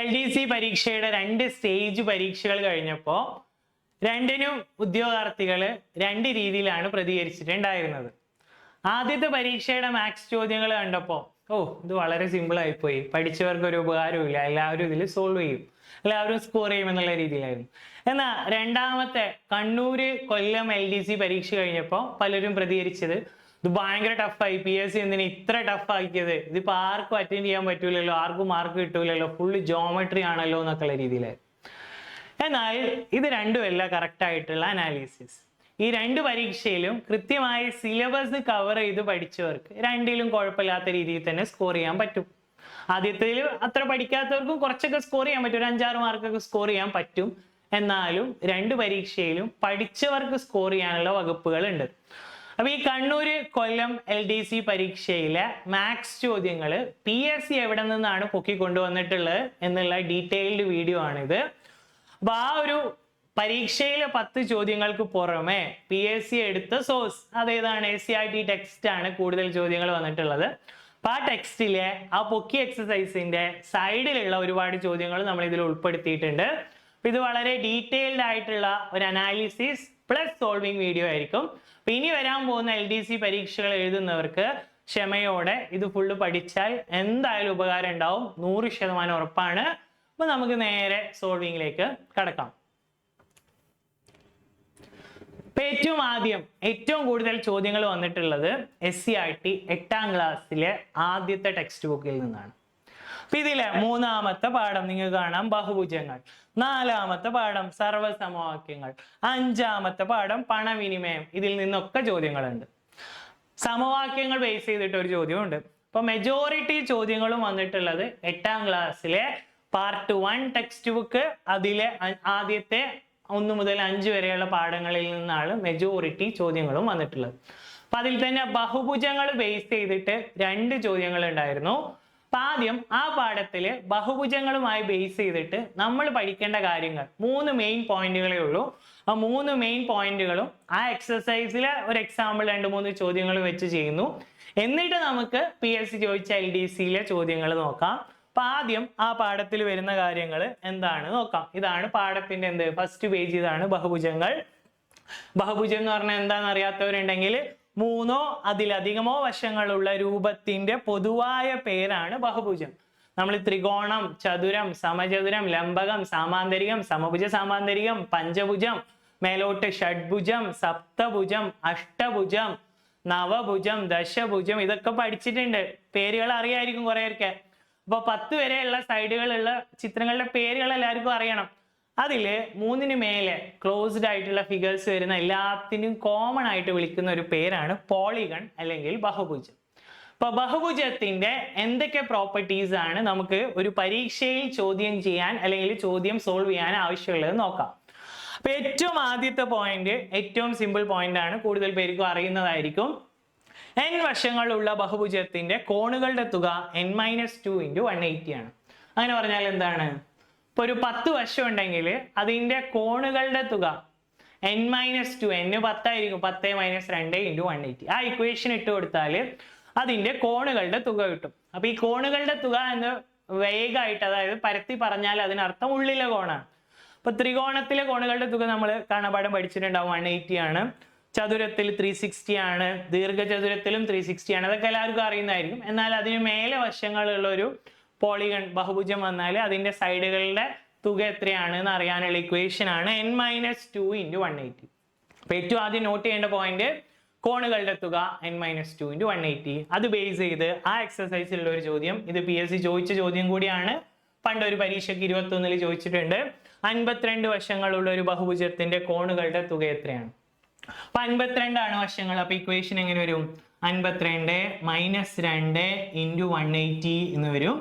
LDC പരീക്ഷയുടെ 2 stage പരീക്ഷകൾ കഴിഞ്ഞപ്പോൾ രണ്ടിനും ഉദ്യോഗാർത്ഥികൾ 2 രീതിയിലാണ് പ്രതികരിച്ചിട്ടുണ്ടായിരുന്നത്. ആദ്യത്തെ പരീക്ഷയുടെ മാത്സ് ചോദ്യങ്ങൾ കണ്ടപ്പോൾ ഇത് വളരെ സിമ്പിൾ ആയിപ്പോയി, പഠിച്ചവർക്ക് ഒരു ഉപകാരവും ഇല്ല, എല്ലാവരും ഇതിൽ സോൾവ് ചെയ്യും, എല്ലാവരും സ്കോർ ചെയ്യും എന്നുള്ള രീതിയിലായിരുന്നു. എന്നാൽ രണ്ടാമത്തെ കണ്ണൂര് കൊല്ലം LDC പരീക്ഷ കഴിഞ്ഞപ്പോൾ പലരും പ്രതികരിച്ചത് ഇത് ഭയങ്കര ടഫായി, PSC എന്തിനാ ഇത്ര ടഫ് ആക്കിയത്, ഇതിപ്പോൾ ആർക്കും അറ്റൻഡ് ചെയ്യാൻ പറ്റൂലല്ലോ, ആർക്കും മാർക്ക് കിട്ടൂലല്ലോ, ഫുള്ള് ജോമെട്രി ആണല്ലോ എന്നൊക്കെയുള്ള രീതിയിലായിരുന്നു. എന്നാൽ ഇത് രണ്ടുമല്ല കറക്റ്റ് ആയിട്ടുള്ള അനാലിസിസ്. ഈ 2 പരീക്ഷയിലും കൃത്യമായി സിലബസ് കവർ ചെയ്ത് പഠിച്ചവർക്ക് രണ്ടിലും കുഴപ്പമില്ലാത്ത രീതിയിൽ തന്നെ സ്കോർ ചെയ്യാൻ പറ്റും. ആദ്യത്തിൽ അത്ര പഠിക്കാത്തവർക്കും കുറച്ചൊക്കെ സ്കോർ ചെയ്യാൻ പറ്റും, ഒരു 5-6 മാർക്കൊക്കെ സ്കോർ ചെയ്യാൻ പറ്റും. എന്നാലും 2 പരീക്ഷയിലും പഠിച്ചവർക്ക് സ്കോർ ചെയ്യാനുള്ള വകുപ്പുകൾ ഉണ്ട്. അപ്പൊ ഈ കണ്ണൂര് കൊല്ലം LDC പരീക്ഷയിലെ മാത്സ് ചോദ്യങ്ങൾ PSC എവിടെ നിന്നാണ് പൊക്കിക്കൊണ്ടുവന്നിട്ടുള്ളത് എന്നുള്ള ഡീറ്റെയിൽഡ് വീഡിയോ ആണിത്. അപ്പൊ ആ ഒരു പരീക്ഷയിലെ 10 ചോദ്യങ്ങൾക്ക് പുറമെ PSC എടുത്ത സോഴ്സ് അതേതാണ്, SCERT ടെക്സ്റ്റ് ആണ് കൂടുതൽ ചോദ്യങ്ങൾ വന്നിട്ടുള്ളത്. അപ്പൊ ആ ടെക്സ്റ്റിലെ ആ പൊക്കി എക്സസൈസിന്റെ സൈഡിലുള്ള ഒരുപാട് ചോദ്യങ്ങൾ നമ്മൾ ഇതിൽ ഉൾപ്പെടുത്തിയിട്ടുണ്ട്. ഇത് വളരെ ഡീറ്റെയിൽഡ് ആയിട്ടുള്ള ഒരു അനാലിസിസ് പ്ലസ് സോൾവിങ് വീഡിയോ ആയിരിക്കും. അപ്പൊ ഇനി വരാൻ പോകുന്ന LDC പരീക്ഷകൾ എഴുതുന്നവർക്ക് ക്ഷമയോടെ ഇത് ഫുള്ള് പഠിച്ചാൽ എന്തായാലും ഉപകാരം ഉണ്ടാവും, 100% ഉറപ്പാണ്. അപ്പൊ നമുക്ക് നേരെ സോൾവിങ്ങിലേക്ക് കടക്കാം. ഏറ്റവും ആദ്യം ഏറ്റവും കൂടുതൽ ചോദ്യങ്ങൾ വന്നിട്ടുള്ളത് SCERT 8ാം ക്ലാസ്സിലെ ആദ്യത്തെ ടെക്സ്റ്റ് ബുക്കിൽ നിന്നാണ്. അപ്പൊ ഇതിലെ 3ാമത്തെ പാഠം നിങ്ങൾക്ക് കാണാം ബഹുഭുജങ്ങൾ, 4ാമത്തെ പാഠം സർവ്വസമവാക്യങ്ങൾ, 5ാമത്തെ പാഠം പണവിനിമയം. ഇതിൽ നിന്നൊക്കെ ചോദ്യങ്ങളുണ്ട്. സമവാക്യങ്ങൾ ബേസ് ചെയ്തിട്ട് ഒരു ചോദ്യമുണ്ട്. അപ്പൊ മെജോറിറ്റി ചോദ്യങ്ങളും വന്നിട്ടുള്ളത് 8ാം ക്ലാസ്സിലെ പാർട്ട് 1 ടെക്സ്റ്റ് ബുക്ക്, അതിലെ ആദ്യത്തെ 1 മുതൽ 5 വരെയുള്ള പാഠങ്ങളിൽ നിന്നാണ് മെജോറിറ്റി ചോദ്യങ്ങളും വന്നിട്ടുള്ളത്. അപ്പൊ അതിൽ തന്നെ ബഹുഭുജങ്ങൾ ബേസ് ചെയ്തിട്ട് 2 ചോദ്യങ്ങൾ ഉണ്ടായിരുന്നു. അപ്പൊ ആദ്യം ആ പാഠത്തില് ബഹുഭുജങ്ങളുമായി ബേസ് ചെയ്തിട്ട് നമ്മൾ പഠിക്കേണ്ട കാര്യങ്ങൾ 3 മെയിൻ പോയിന്റുകളേ ഉള്ളൂ. ആ 3 മെയിൻ പോയിന്റുകളും ആ എക്സസൈസിലെ ഒരു എക്സാമ്പിൾ 2-3 ചോദ്യങ്ങൾ വെച്ച് ചെയ്യുന്നു. എന്നിട്ട് നമുക്ക് PSC ചോദിച്ച LDCയിലെ ചോദ്യങ്ങൾ നോക്കാം. അപ്പൊ ആദ്യം ആ പാഠത്തിൽ വരുന്ന കാര്യങ്ങൾ എന്താണ് നോക്കാം. ഇതാണ് പാഠത്തിന്റെ ഫസ്റ്റ് പേജ്. ഇതാണ് ബഹുഭുജങ്ങൾ. ബഹുഭുജം എന്ന് പറഞ്ഞാൽ എന്താണെന്ന് അറിയാത്തവരുണ്ടെങ്കിൽ 3ഓ അതിലധികമോ വശങ്ങളുള്ള രൂപത്തിന്റെ പൊതുവായ പേരാണ് ബഹുഭുജം. നമ്മൾ ത്രികോണം, ചതുരം, സമചതുരം, ലംബകം, സാമാന്തരികം, സമഭുജ സാമാന്തരികം, പഞ്ചഭുജം, മേലോട്ട് ഷഡ്ഭുജം, സപ്തഭുജം, അഷ്ടഭുജം, നവഭുജം, ദശഭുജം, ഇതൊക്കെ പഠിച്ചിട്ടുണ്ട്. പേരുകൾ അറിയായിരിക്കും കുറേയൊക്കെ. അപ്പൊ 10 വരെയുള്ള സൈഡുകളുള്ള ചിത്രങ്ങളുടെ പേരുകൾ എല്ലാവർക്കും അറിയണം. അതില് 3ന് മേലെ ക്ലോസ്ഡ് ആയിട്ടുള്ള ഫിഗേഴ്സ് വരുന്ന എല്ലാത്തിനും കോമൺ ആയിട്ട് വിളിക്കുന്ന ഒരു പേരാണ് പോളിഗൺ അല്ലെങ്കിൽ ബഹുഭുജം. അപ്പൊ ബഹുഭുജത്തിന്റെ എന്തൊക്കെ പ്രോപ്പർട്ടീസ് ആണ് നമുക്ക് ഒരു പരീക്ഷയിൽ ചോദ്യം ചെയ്യാൻ അല്ലെങ്കിൽ ചോദ്യം സോൾവ് ചെയ്യാൻ ആവശ്യമുള്ളത് നോക്കാം. അപ്പൊ ഏറ്റവും ആദ്യത്തെ പോയിന്റ് ഏറ്റവും സിമ്പിൾ പോയിന്റ് ആണ്, കൂടുതൽ പേർക്കും അറിയുന്നതായിരിക്കും. n വശങ്ങളുള്ള ബഹുഭുജത്തിന്റെ കോണുകളുടെ തുക n-2 × 180 ആണ്. അങ്ങനെ പറഞ്ഞാൽ എന്താണ്? ഇപ്പൊ ഒരു 10 വശം ഉണ്ടെങ്കിൽ അതിന്റെ കോണുകളുടെ തുക n-2, n 10 ആയിരിക്കും, 10 - 2 × 180. ആ ഇക്വേഷൻ ഇട്ട് കൊടുത്താൽ അതിന്റെ കോണുകളുടെ തുക കിട്ടും. അപ്പൊ ഈ കോണുകളുടെ തുക എന്ന് വേഗമായിട്ട്, അതായത് പരത്തി പറഞ്ഞാൽ അതിനർത്ഥം ഉള്ളിലെ കോണാണ്. അപ്പൊ ത്രികോണത്തിലെ കോണുകളുടെ തുക നമ്മൾ കാണാപാഠം പഠിച്ചിട്ടുണ്ടാവും, 180 ആണ്. ചതുരത്തിൽ 360 ആണ്, ദീർഘചതുരത്തിലും 360 ആണ്. അതൊക്കെ എല്ലാവർക്കും അറിയുന്നതായിരിക്കും. എന്നാൽ അതിന് മേലെ വശങ്ങളുള്ള ഒരു പോളിഗൺ ബഹുഭുജം വന്നാൽ അതിന്റെ സൈഡുകളുടെ തുക എത്രയാണ് എന്ന് അറിയാനുള്ള ഇക്വേഷൻ ആണ് n-2 × 180. അപ്പൊ ഏറ്റവും ആദ്യം നോട്ട് ചെയ്യേണ്ട പോയിന്റ് കോണുകളുടെ തുക n-2 × 180. അത് ബേസ് ചെയ്ത് ആ എക്സസൈസിലുള്ള ഒരു ചോദ്യം, ഇത് PSC ചോദിച്ച ചോദ്യം കൂടിയാണ്, പണ്ട് ഒരു പരീക്ഷയ്ക്ക് 21-ൽ ചോദിച്ചിട്ടുണ്ട്. 52 വശങ്ങളുള്ള ഒരു ബഹുഭുജത്തിന്റെ കോണുകളുടെ തുക എത്രയാണ്? അപ്പൊ 52 ആണ് വശങ്ങൾ. അപ്പൊ ഇക്വേഷൻ എങ്ങനെ വരും? 52 - 2 × 180 എന്ന് വരും.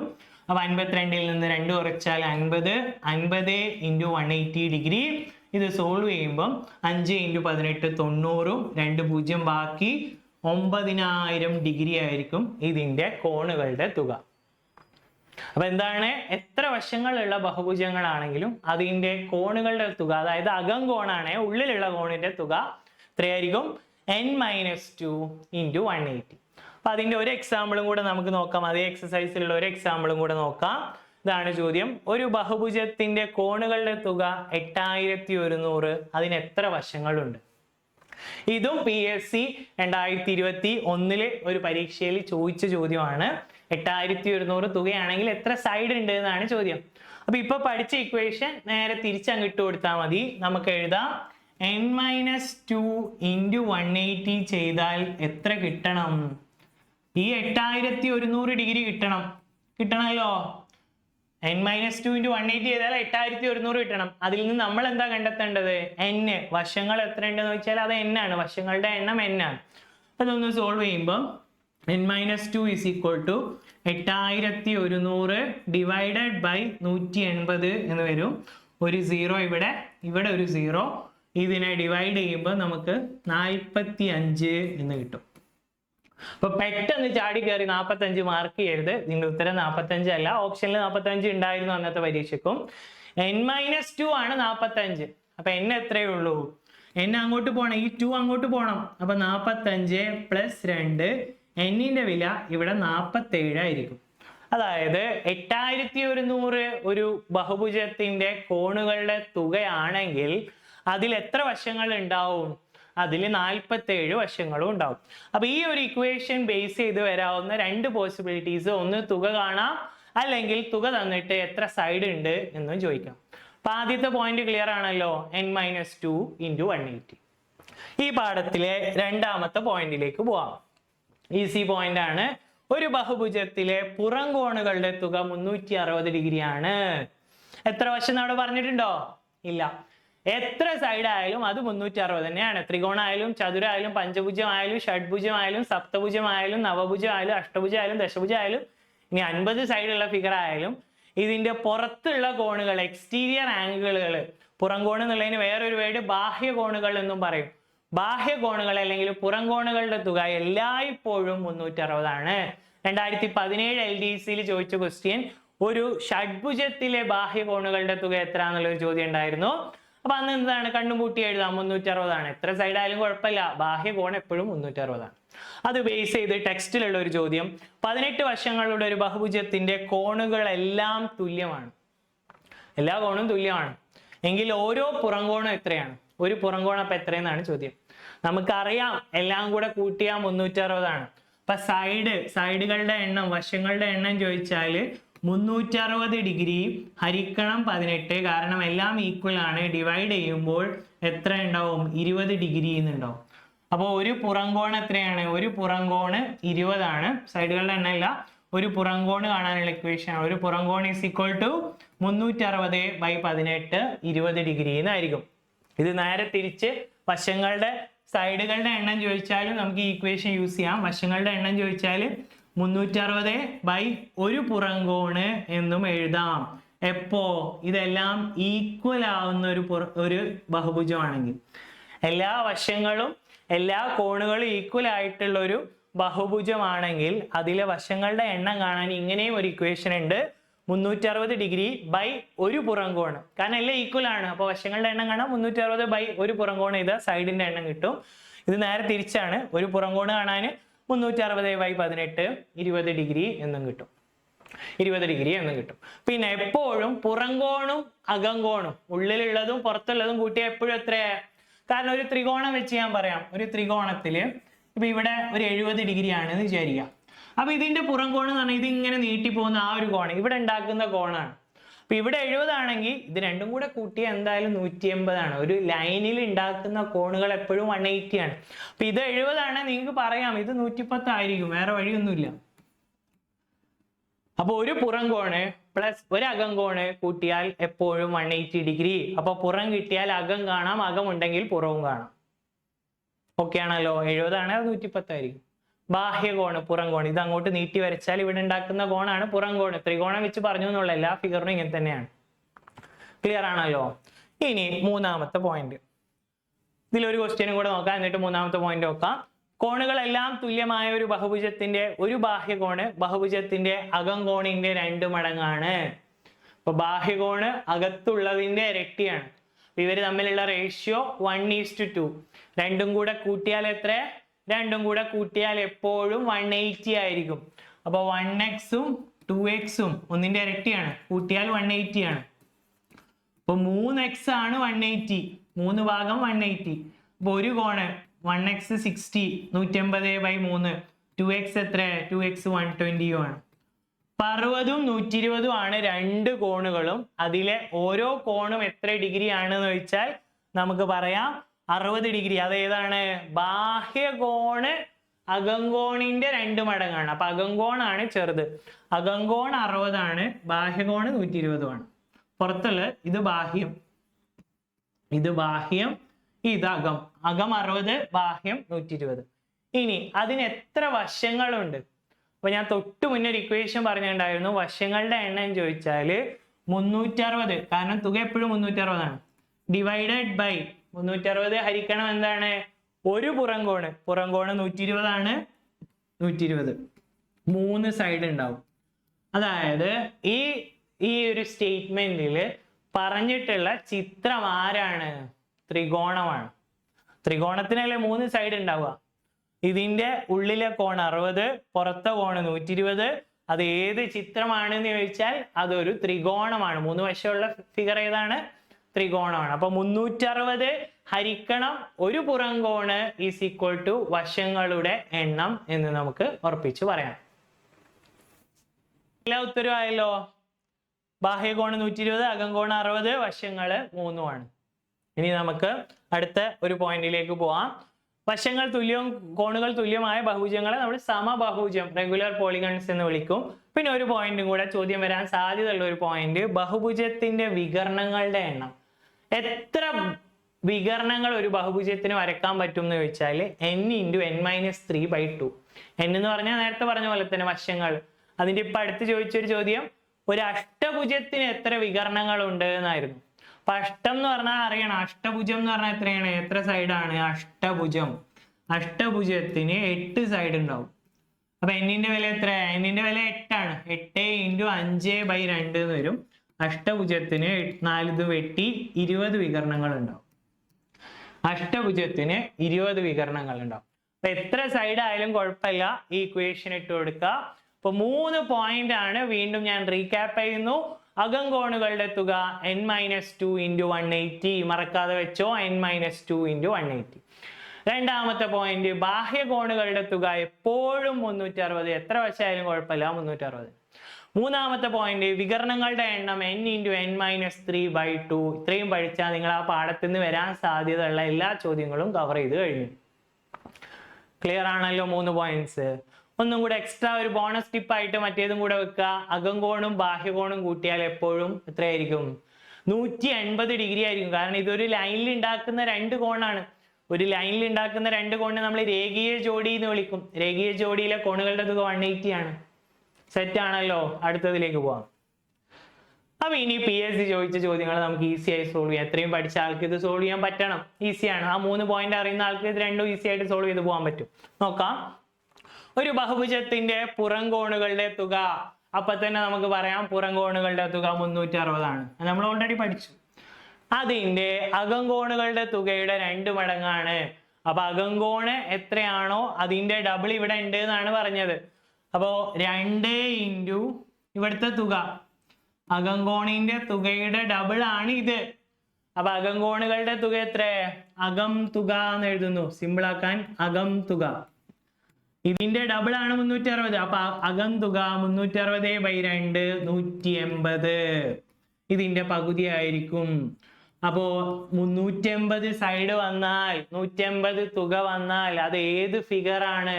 അപ്പൊ 52-ൽ നിന്ന് 2 കുറച്ചാൽ 50, 50 × 180 ഡിഗ്രി. ഇത് സോൾവ് ചെയ്യുമ്പോൾ 5 × 18 90, 2 0 ബാക്കി 9000 ഡിഗ്രി ആയിരിക്കും ഇതിന്റെ കോണുകളുടെ തുക. അപ്പൊ എന്താണ്? എത്ര വശങ്ങളുള്ള ബഹുഭുജങ്ങളാണെങ്കിലും അതിന്റെ കോണുകളുടെ തുക, അതായത് അകം കോണാണ്, ഉള്ളിലുള്ള കോണിന്റെ തുക എത്രയായിരിക്കും? n-2 × 180. അപ്പൊ അതിന്റെ ഒരു എക്സാമ്പിളും കൂടെ നമുക്ക് നോക്കാം. അതേ എക്സസൈസിലുള്ള ഒരു എക്സാമ്പിളും കൂടെ നോക്കാം. ഇതാണ് ചോദ്യം. ഒരു ബഹുഭുജത്തിന്റെ കോണുകളുടെ തുക 8100. അതിന് എത്ര വശങ്ങളുണ്ട്? ഇതും PSC 2021 ഒരു പരീക്ഷയിൽ ചോദിച്ച ചോദ്യമാണ്. 8100 തുകയാണെങ്കിൽ എത്ര സൈഡ് ഉണ്ട് എന്നാണ് ചോദ്യം. അപ്പൊ ഇപ്പൊ പഠിച്ച ഇക്വേഷൻ നേരെ തിരിച്ചങ്ങിട്ട് കൊടുത്താൽ മതി. നമുക്ക് എഴുതാം n-2 × 180 ചെയ്താൽ എത്ര കിട്ടണം? ഈ 8100 ഡിഗ്രി കിട്ടണമല്ലോ. n-2 × 180 ചെയ്താൽ 8100 കിട്ടണം. അതിൽ നിന്ന് നമ്മൾ എന്താ കണ്ടെത്തേണ്ടത്? n. വശങ്ങൾ എത്ര ഉണ്ടെന്ന് വെച്ചാൽ അത് n ആണ്. വശങ്ങളുടെ എണ്ണം n ആണ്. അതൊന്ന് സോൾവ് ചെയ്യുമ്പോൾ n-2 = 8100 ഡിവൈഡഡ് ബൈ 180 എന്ന് വരും. ഒരു 0 ഇവിടെ ഒരു 0. ഇതിനെ ഡിവൈഡ് ചെയ്യുമ്പോൾ നമുക്ക് 45 എന്ന് കിട്ടും. അപ്പൊ പെട്ടെന്ന് ചാടി കയറി 45 മാർക്ക് ചെയ്യരുത്. ഇതിന്റെ ഉത്തരം 45 അല്ല. ഓപ്ഷനിൽ 45 ഉണ്ടായിരുന്നു അന്നത്തെ പരീക്ഷയ്ക്കും. n-2 ആണ് 45. അപ്പൊ n എത്രയേ ഉള്ളൂ? n അങ്ങോട്ട് പോകണം, ഈ 2 അങ്ങോട്ട് പോകണം. അപ്പൊ 45 + 2, n-ന്റെ വില ഇവിടെ 47 ആയിരിക്കും. അതായത് 8100 ഒരു ബഹുഭുജത്തിന്റെ കോണുകളുടെ തുകയാണെങ്കിൽ അതിൽ എത്ര വശങ്ങൾ ഉണ്ടാവും? അതിൽ 47 വശങ്ങളും ഉണ്ടാവും. അപ്പൊ ഈ ഒരു ഇക്വേഷൻ ബേസ് ചെയ്ത് വരാവുന്ന രണ്ട് പോസിബിലിറ്റീസ്, ഒന്ന് തുക കാണാം, അല്ലെങ്കിൽ തുക തന്നിട്ട് എത്ര സൈഡ് ഉണ്ട് എന്നും ചോദിക്കാം. അപ്പൊ ആദ്യത്തെ പോയിന്റ് ക്ലിയർ ആണല്ലോ, n-2 × 180. ഈ പാഠത്തിലെ രണ്ടാമത്തെ പോയിന്റിലേക്ക് പോവാം. ഈസി പോയിന്റ് ആണ്. ഒരു ബഹുഭുജത്തിലെ പുറം കോണുകളുടെ തുക 360 ഡിഗ്രിയാണ്. എത്ര വശം അവിടെ പറഞ്ഞിട്ടുണ്ടോ? ഇല്ല. എത്ര സൈഡ് ആയാലും അത് 360 തന്നെയാണ്. ത്രികോണായാലും ചതുരായാലും പഞ്ചഭുജമായാലും ഷഡ്ഭുജമായാലും സപ്തഭുജമായാലും നവഭുജമായാലും അഷ്ടഭുജമായാലും ദശഭുജമായാലും ഇനി 50 സൈഡുള്ള ഫിഗർ ആയാലും ഇതിന്റെ പുറത്തുള്ള കോണുകൾ, എക്സ്റ്റീരിയർ ആംഗിളുകൾ, പുറം കോണ് എന്നുള്ളതിന് വേറൊരു വേർഡ് ബാഹ്യ കോണുകൾ എന്നും പറയും. ബാഹ്യ കോണുകൾ അല്ലെങ്കിൽ പുറം കോണുകളുടെ തുക എല്ലായ്പ്പോഴും 360 ആണ്. 2017 LDCയിൽ ചോദിച്ച ക്വസ്റ്റ്യൻ ഒരു ഷഡ്ഭുജത്തിലെ ബാഹ്യ കോണുകളുടെ തുക എത്ര എന്നുള്ളൊരു ചോദ്യം ഉണ്ടായിരുന്നു. അപ്പൊ അന്ന് എന്താണ്? കണ്ണും പൂട്ടി എഴുതാം, 360 ആണ്. എത്ര സൈഡ് ആയാലും കുഴപ്പമില്ല, ബാഹ്യ കോൺ എപ്പോഴും 360 ആണ്. അത് ബേസ് ചെയ്ത് ടെക്സ്റ്റിലുള്ള ഒരു ചോദ്യം, 18 വശങ്ങളുടെ ഒരു ബഹുഭുജത്തിന്റെ കോണുകളെല്ലാം തുല്യമാണ്. എല്ലാ കോണും തുല്യമാണ് എങ്കിൽ ഓരോ പുറം കോണും എത്രയാണ്? ഒരു പുറം കോൺ അപ്പൊ എത്രയെന്നാണ് ചോദ്യം. നമുക്കറിയാം എല്ലാം കൂടെ കൂട്ടിയാൽ 360 ആണ്. അപ്പൊ സൈഡുകളുടെ എണ്ണം, വശങ്ങളുടെ എണ്ണം ചോദിച്ചാൽ 360 ഡിഗ്രി ഹരിക്കണം 18, കാരണം എല്ലാം ഈക്വൽ ആണ്. ഡിവൈഡ് ചെയ്യുമ്പോൾ എത്ര ഉണ്ടാവും? 20 ഡിഗ്രി എന്നുണ്ടാവും. അപ്പോൾ ഒരു പുറം കോൺ എത്രയാണ്? ഒരു പുറം കോണ് 20 ആണ്. സൈഡുകളുടെ എണ്ണം ഇല്ല. ഒരു പുറം കോണ് കാണാനുള്ള ഇക്വേഷൻ, ഒരു പുറം കോൺ = 360/18, 20 ഡിഗ്രി എന്നായിരിക്കും. ഇത് നേരെ തിരിച്ച് വശങ്ങളുടെ സൈഡുകളുടെ എണ്ണം ചോദിച്ചാലും നമുക്ക് ഈ ഇക്വേഷൻ യൂസ് ചെയ്യാം. വശങ്ങളുടെ എണ്ണം ചോദിച്ചാൽ 360 ഒരു പുറം കോണ് എന്നും എഴുതാം. എപ്പോ? ഇതെല്ലാം ഈക്വൽ ആവുന്ന ഒരു ബഹുഭുജമാണെങ്കിൽ, എല്ലാ വശങ്ങളും എല്ലാ കോണുകളും ഈക്വൽ ആയിട്ടുള്ള ഒരു ബഹുഭുജമാണെങ്കിൽ അതിലെ വശങ്ങളുടെ എണ്ണം കാണാൻ ഇങ്ങനെയും ഒരു ഇക്വേഷൻ ഉണ്ട്. 360 ഡിഗ്രി ബൈ ഒരു പുറം കോണ്, കാരണം എല്ലാം ഈക്വൽ ആണ്. അപ്പൊ വശങ്ങളുടെ എണ്ണം കാണാൻ 360 ഒരു പുറം കോണ് ചെയ്താൽ സൈഡിന്റെ എണ്ണം കിട്ടും. ഇത് നേരെ തിരിച്ചാണ്. ഒരു പുറം കോണ് കാണാൻ 360/18, 20 ഡിഗ്രി എന്നും കിട്ടും. 20 ഡിഗ്രി എന്നും കിട്ടും. പിന്നെ എപ്പോഴും പുറം കോണും അകം കോണും, ഉള്ളിലുള്ളതും പുറത്തുള്ളതും കൂട്ടിയാൽ എപ്പോഴും എത്രയാ? കാരണം ഒരു ത്രികോണം വെച്ച് ഞാൻ പറയാം. ഒരു ത്രികോണത്തില് ഇപ്പൊ ഇവിടെ ഒരു 70 ഡിഗ്രി ആണെന്ന് വിചാരിക്കാം. അപ്പൊ ഇതിന്റെ പുറം കോൺ എന്ന് പറഞ്ഞാൽ ഇത് ഇങ്ങനെ നീട്ടി പോകുന്ന ആ ഒരു കോണ് ഇവിടെ ഉണ്ടാക്കുന്ന കോണാണ്. അപ്പൊ ഇവിടെ 70 ആണെങ്കിൽ ഇത് രണ്ടും കൂടെ കൂട്ടിയാൽ എന്തായാലും 180 ആണ്. ഒരു ലൈനിൽ ഉണ്ടാക്കുന്ന കോണുകൾ എപ്പോഴും 180 ആണ്. അപ്പൊ ഇത് 70 ആണ്, നിങ്ങൾക്ക് പറയാം ഇത് 110 ആയിരിക്കും, വേറെ വഴിയൊന്നുമില്ല. അപ്പൊ ഒരു പുറം കോണ് പ്ലസ് ഒരു അകം കോണ് കൂട്ടിയാൽ എപ്പോഴും 180 ഡിഗ്രി. അപ്പൊ പുറം കിട്ടിയാൽ അകം കാണാം, അകം ഉണ്ടെങ്കിൽ പുറവും കാണാം. ഓക്കെ ആണല്ലോ. 70 ആണ്, അത് 110 ആയിരിക്കും. ബാഹ്യ കോണ്, പുറം കോണ്, ഇത് അങ്ങോട്ട് നീട്ടി വരച്ചാൽ ഇവിടെ ഉണ്ടാക്കുന്ന കോണാണ് പുറം കോണ്. ത്രികോണം വെച്ച് പറഞ്ഞു എന്നുള്ള എല്ലാ ഫിഗറിനും ഇങ്ങനെ തന്നെയാണ്. ക്ലിയർ ആണല്ലോ. ഇനി മൂന്നാമത്തെ പോയിന്റ്, ഇതിലൊരു ക്വസ്റ്റ്യനും കൂടെ നോക്കാം, എന്നിട്ട് മൂന്നാമത്തെ പോയിന്റ് നോക്കാം. കോണുകളെല്ലാം തുല്യമായ ഒരു ബഹുഭുജത്തിന്റെ ഒരു ബാഹ്യ കോണ് ബഹുഭുജത്തിന്റെ അകം കോണിന്റെ 2 മടങ്ങാണ്. അപ്പൊ ബാഹ്യ കോണ് അകത്തുള്ളതിന്റെ ഇരട്ടിയാണ്. ഇവര് തമ്മിലുള്ള റേഷ്യോ 1:2. രണ്ടും കൂടെ കൂട്ടിയാൽ എത്ര? രണ്ടും കൂടെ കൂട്ടിയാൽ എപ്പോഴും 180 ആയിരിക്കും. അപ്പൊ 1x ഉം 2x ഒന്നിന്റെ ഇരട്ടിയാണ്, കൂട്ടിയാൽ 180 ആണ്. അപ്പൊ 3x ആണ് 180, 3 ഭാഗം 180. അപ്പൊ ഒരു കോണ് 1x 60, 180/3, 2x എത്ര, 2x 120 ആണ്. 60ഉം 120ഉം ആണ് രണ്ട് കോണുകളും. അതിലെ ഓരോ കോണും എത്ര ഡിഗ്രി ആണെന്ന് ചോദിച്ചാൽ നമുക്ക് പറയാം 60 ഡിഗ്രി. അത് ഏതാണ്? ബാഹ്യകോണ് അകങ്കോണിന്റെ 2 മടങ്ങാണ്. അപ്പൊ അകങ്കോണാണ് ചെറുത്. അകങ്കോൺ 60 ആണ്, ബാഹ്യകോണ് 120 ആണ്. പുറത്തുള്ള ഇത് ബാഹ്യം, ഇത് ബാഹ്യം, ഇത് അകം. അകം 60, ബാഹ്യം 120. ഇനി അതിന് എത്ര വശങ്ങളുണ്ട്? അപ്പൊ ഞാൻ തൊട്ട് മുന്നേ ഒരു ഇക്വേഷൻ പറഞ്ഞിട്ടുണ്ടായിരുന്നു, വശങ്ങളുടെ എണ്ണം ചോദിച്ചാല് 360, കാരണം തുക എപ്പോഴും 360 ആണ്. ഡിവൈഡഡ് ബൈ 360 ഹരിക്കണം എന്താണ്? ഒരു പുറംകോണ്, പുറംകോണ് 120 ആണ്, 120. 3 സൈഡ് ഉണ്ടാവും. അതായത് ഈ ഒരു സ്റ്റേറ്റ്മെന്റില് പറഞ്ഞിട്ടുള്ള ചിത്രം ആരാണ്? ത്രികോണമാണ്. ത്രികോണത്തിനല്ലേ 3 സൈഡ് ഉണ്ടാവുക. ഇതിന്റെ ഉള്ളിലെ കോൺ 60, പുറത്തെ കോണ് 120. അത് ഏത് ചിത്രമാണെന്ന് ചോദിച്ചാൽ അതൊരു ത്രികോണമാണ്. 3 വശമുള്ള ഫിഗർ ഏതാണ്? ത്രികോണമാണ്. അപ്പൊ 360 ഹരിക്കണം ഒരു പുറംകോണ് ഈസ് ഈക്വൽ ടു വശങ്ങളുടെ എണ്ണം എന്ന് നമുക്ക് ഉറപ്പിച്ചു പറയാം. എല്ലാ ഉത്തരവായല്ലോ. ബാഹ്യകോണ് 120, അകംകോണ് 60, വശങ്ങള് 3 ആണ്. ഇനി നമുക്ക് അടുത്ത ഒരു പോയിന്റിലേക്ക് പോവാം. വശങ്ങൾ തുല്യവും കോണുകൾ തുല്യമായ ബഹുഭുജങ്ങളെ നമ്മൾ സമബഹുഭുജം, റെഗുലർ പോളിഗൺസ് എന്ന് വിളിക്കും. പിന്നെ ഒരു പോയിന്റും കൂടെ ചോദ്യം വരാൻ സാധ്യതയുള്ള ഒരു പോയിന്റ്, ബഹുഭുജത്തിന്റെ വികരണങ്ങളുടെ എണ്ണം. എത്ര വികരണങ്ങൾ ഒരു ബഹുഭുജത്തിന് വരക്കാൻ പറ്റും എന്ന് ചോദിച്ചാൽ n × n-3/2. n എന്ന് പറഞ്ഞാൽ നേരത്തെ പറഞ്ഞ പോലെ തന്നെ വശങ്ങൾ. അതിന്റെ ഇപ്പൊ അടുത്ത് ചോദിച്ചൊരു ചോദ്യം, ഒരു അഷ്ടഭുജത്തിന് എത്ര വികരണങ്ങൾ ഉണ്ട് എന്നായിരുന്നു. അപ്പൊ അഷ്ടം എന്ന് പറഞ്ഞാൽ അറിയണം, അഷ്ടഭുജം എന്ന് പറഞ്ഞാൽ എത്രയാണ്, എത്ര സൈഡാണ്? അഷ്ടഭുജം, അഷ്ടഭുജത്തിന് 8 സൈഡ് ഉണ്ടാവും. അപ്പൊ n-ന്റെ വില എത്ര? n-ന്റെ വില 8 ആണ്. 8 × 5/2 എന്ന് വരും. അഷ്ടഭുജത്തിന് 4 വെട്ടി 20 വികരണങ്ങൾ ഉണ്ടാവും. അഷ്ടഭുജത്തിന് 20 വികരണങ്ങൾ ഉണ്ടാവും. അപ്പൊ എത്ര സൈഡ് ആയാലും കുഴപ്പമില്ല, ഈ ഇക്വേഷൻ ഇട്ട് കൊടുക്കുക. അപ്പൊ 3 പോയിന്റ് ആണ്. വീണ്ടും ഞാൻ റീക്യാപ്പ് ചെയ്യുന്നു. അകംകോണുകളുടെ തുക n-2 × 180, മറക്കാതെ വെച്ചോ, n-2 × 180. രണ്ടാമത്തെ പോയിന്റ്, ബാഹ്യകോണുകളുടെ തുക എപ്പോഴും 360, എത്ര വശമായാലും കുഴപ്പമില്ല, 360. മൂന്നാമത്തെ പോയിന്റ്, വികരണങ്ങളുടെ എണ്ണം n × n-3/2. ഇത്രയും പഠിച്ചാൽ നിങ്ങൾ ആ പാഠത്തിൽ നിന്ന് വരാൻ സാധ്യതയുള്ള എല്ലാ ചോദ്യങ്ങളും കവർ ചെയ്ത് കഴിഞ്ഞു. ക്ലിയർ ആണല്ലോ 3 പോയിന്റ്സ്. ഒന്നും കൂടെ എക്സ്ട്രാ ഒരു ബോണസ് ടിപ്പ് ആയിട്ട് മറ്റേതും കൂടെ വെക്കുക. അകംകോണും ബാഹ്യകോണും കൂട്ടിയാൽ എപ്പോഴും എത്രയായിരിക്കും? 180 ഡിഗ്രി ആയിരിക്കും. കാരണം ഇതൊരു ലൈനിൽ ഉണ്ടാക്കുന്ന 2 കോണാണ്. ഒരു ലൈനിൽ ഉണ്ടാക്കുന്ന 2 കോണിനെ നമ്മൾ രേഖീയ ജോഡി എന്ന് വിളിക്കും. രേഖീയ ജോഡിയിലെ കോണുകളുടെ തുക 180 ആണ്. സെറ്റ് ആണല്ലോ. അടുത്തതിലേക്ക് പോവാം. അപ്പൊ ഇനി PSC ചോദിച്ച ചോദ്യങ്ങൾ നമുക്ക് ഈസി ആയി സോൾവ് ചെയ്യാം. എത്രയും പഠിച്ച ആൾക്ക് ഇത് സോൾവ് ചെയ്യാൻ പറ്റണം. ഈസിയാണ്. ആ 3 പോയിന്റ് അറിയുന്ന ആൾക്ക് ഇത് രണ്ടും ഈസി ആയിട്ട് സോൾവ് ചെയ്ത് പോകാൻ പറ്റും. നോക്കാം. ഒരു ബഹുഭുജത്തിന്റെ പുറംകോണുകളുടെ തുക, അപ്പൊ തന്നെ നമുക്ക് പറയാം പുറംകോണുകളുടെ തുക 360 ആണ്. നമ്മൾ ഓൾറെഡി പഠിച്ചു. അതിന്റെ അകംകോണുകളുടെ തുകയുടെ 2 മടങ്ങാണ്. അപ്പൊ അകംകോണ് എത്രയാണോ അതിന്റെ ഡബിൾ ഇവിടെ ഉണ്ട് എന്നാണ് പറഞ്ഞത്. അപ്പോ 2 × ഇവിടുത്തെ തുക, അകംകോണിന്റെ തുകയുടെ ഡബിൾ ആണ് ഇത്. അപ്പൊ അകംകോണുകളുടെ തുക എത്ര? അകം തുക എന്ന് എഴുതുന്നു. സിമ്പിൾ ആക്കാൻ അകം തുക. ഇതിന്റെ ഡബിൾ ആണ് 360. അപ്പൊ അകം തുക 360/2 180. ഇതിന്റെ പകുതി ആയിരിക്കും. അപ്പോ 380 സൈഡ് വന്നാൽ, 180 തുക വന്നാൽ അത് ഏത് ഫിഗർ ആണ്?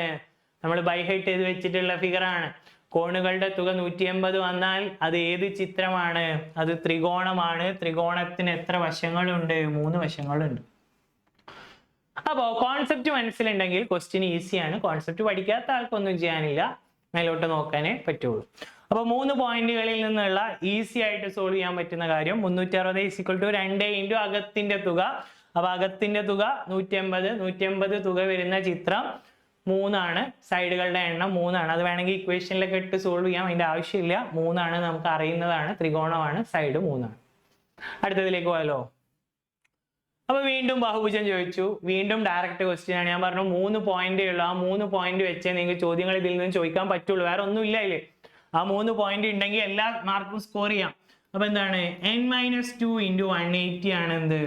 നമ്മൾ ബൈ ഹൈറ്റ് ചെയ്ത് വെച്ചിട്ടുള്ള ഫിഗർ ആണ്. കോണുകളുടെ തുക 180 വന്നാൽ അത് ഏത് ചിത്രമാണ്? അത് ത്രികോണമാണ്. ത്രികോണത്തിന് എത്ര വശങ്ങളുണ്ട്? 3 വശങ്ങളുണ്ട്. അപ്പോ കോൺസെപ്റ്റ് മനസ്സിലുണ്ടെങ്കിൽ ക്വസ്റ്റ്യൻ ഈസിയാണ്. കോൺസെപ്റ്റ് പഠിക്കാത്ത ആൾക്കൊന്നും ചെയ്യാനില്ല, മേലോട്ട് നോക്കാനേ പറ്റുള്ളൂ. അപ്പൊ 3 പോയിന്റുകളിൽ നിന്നുള്ള ഈസി ആയിട്ട് സോൾവ് ചെയ്യാൻ പറ്റുന്ന കാര്യം, 360 = 2 × അകത്തിന്റെ തുക. അപ്പൊ അകത്തിന്റെ തുക 180 തുക വരുന്ന ചിത്രം 3 ആണ്. സൈഡുകളുടെ എണ്ണം 3 ആണ്. അത് വേണമെങ്കിൽ ഇക്വേഷനിലൊക്കെ ഇട്ട് സോൾവ് ചെയ്യാം, അതിന്റെ ആവശ്യമില്ല. 3 ആണ്, നമുക്ക് അറിയുന്നതാണ്. ത്രികോണമാണ്, സൈഡ് 3 ആണ്. അടുത്തതിലേക്ക് പോയാലോ. അപ്പൊ വീണ്ടും ബഹുഭുജം ചോദിച്ചു. വീണ്ടും ഡയറക്റ്റ് ക്വസ്റ്റ്യൻ ആണ്. ഞാൻ പറഞ്ഞു 3 പോയിന്റേ ഉള്ളൂ. ആ 3 പോയിന്റ് വെച്ചേ നിങ്ങൾക്ക് ചോദ്യങ്ങൾ ഇതിൽ നിന്ന് ചോദിക്കാൻ പറ്റുള്ളൂ. വേറെ ഒന്നും ഇല്ല അതില്. ആ 3 പോയിന്റ് ഉണ്ടെങ്കിൽ എല്ലാ മാർക്കും സ്കോർ ചെയ്യാം. അപ്പൊ എന്താണ് n-2 × 180 ആണ് എന്ത്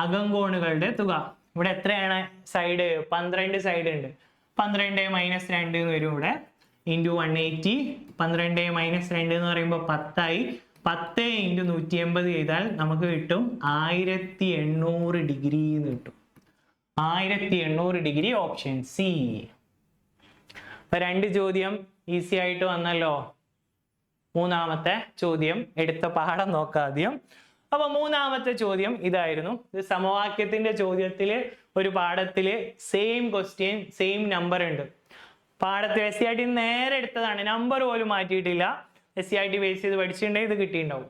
അകങ്കോണുകളുടെ തുക. ഇവിടെ എത്രയാണ് സൈഡ് 12 സൈഡ് ഉണ്ട്. 12 - 2 എന്ന് വരും ഇവിടെ ഇൻറ്റു 180. 12 - 2 എന്ന് പറയുമ്പോൾ 10 ആയി. 10 × 180 ചെയ്താൽ നമുക്ക് കിട്ടും 1800 ഡിഗ്രി എന്ന് കിട്ടും. 1800 ഡിഗ്രി ഓപ്ഷൻ സി. അപ്പൊ 2 ചോദ്യം ഈസി ആയിട്ട് വന്നല്ലോ. മൂന്നാമത്തെ ചോദ്യം എടുത്ത പാഠം നോക്കാം ആദ്യം. അപ്പൊ മൂന്നാമത്തെ ചോദ്യം ഇതായിരുന്നു. ഇത് സമവാക്യത്തിന്റെ ചോദ്യത്തില് ഒരു പാഠത്തില് സെയിം ക്വസ്റ്റ്യൻ സെയിം നമ്പർ ഉണ്ട്. പാഠത്തിൽ SCRT നേരെ എടുത്തതാണ്, നമ്പർ പോലും മാറ്റിയിട്ടില്ല. SCRT ബേസ് ചെയ്ത് പഠിച്ചിട്ടുണ്ടെങ്കിൽ ഇത് കിട്ടിയിട്ടുണ്ടാവും.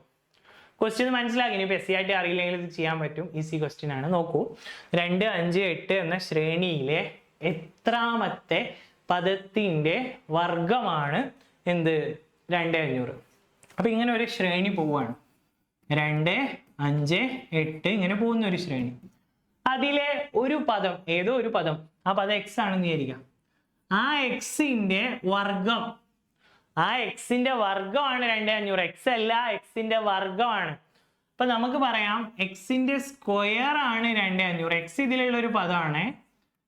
ക്വസ്റ്റ്യൻ മനസ്സിലാക്കി. ഇനിയിപ്പോൾ SCRT അറിയില്ലെങ്കിൽ ഇത് ചെയ്യാൻ പറ്റും. ഈസി ക്വസ്റ്റ്യൻ ആണ്. നോക്കൂ, 2, 5, 8 എന്ന ശ്രേണിയിലെ എത്രാമത്തെ പദത്തിന്റെ വർഗമാണ് എന്ത് 2500. അപ്പൊ ഇങ്ങനെ ഒരു ശ്രേണി പോവാണ്. 2, 5, 8 ഇങ്ങനെ പോകുന്ന ഒരു ശ്രേണി. അതിലെ ഒരു പദം, ഏതോ ഒരു പദം, ആ പദം x ആണെന്ന് വിചാരിക്കാം. ആ എക്സിന്റെ വർഗം, ആ എക്സിന്റെ വർഗമാണ് 2500. x അല്ല, എക്സിന്റെ വർഗമാണ്. അപ്പൊ നമുക്ക് പറയാം എക്സിന്റെ സ്ക്വയർ ആണ് 2500. എക്സ് ഇതിലുള്ള ഒരു പദമാണ്.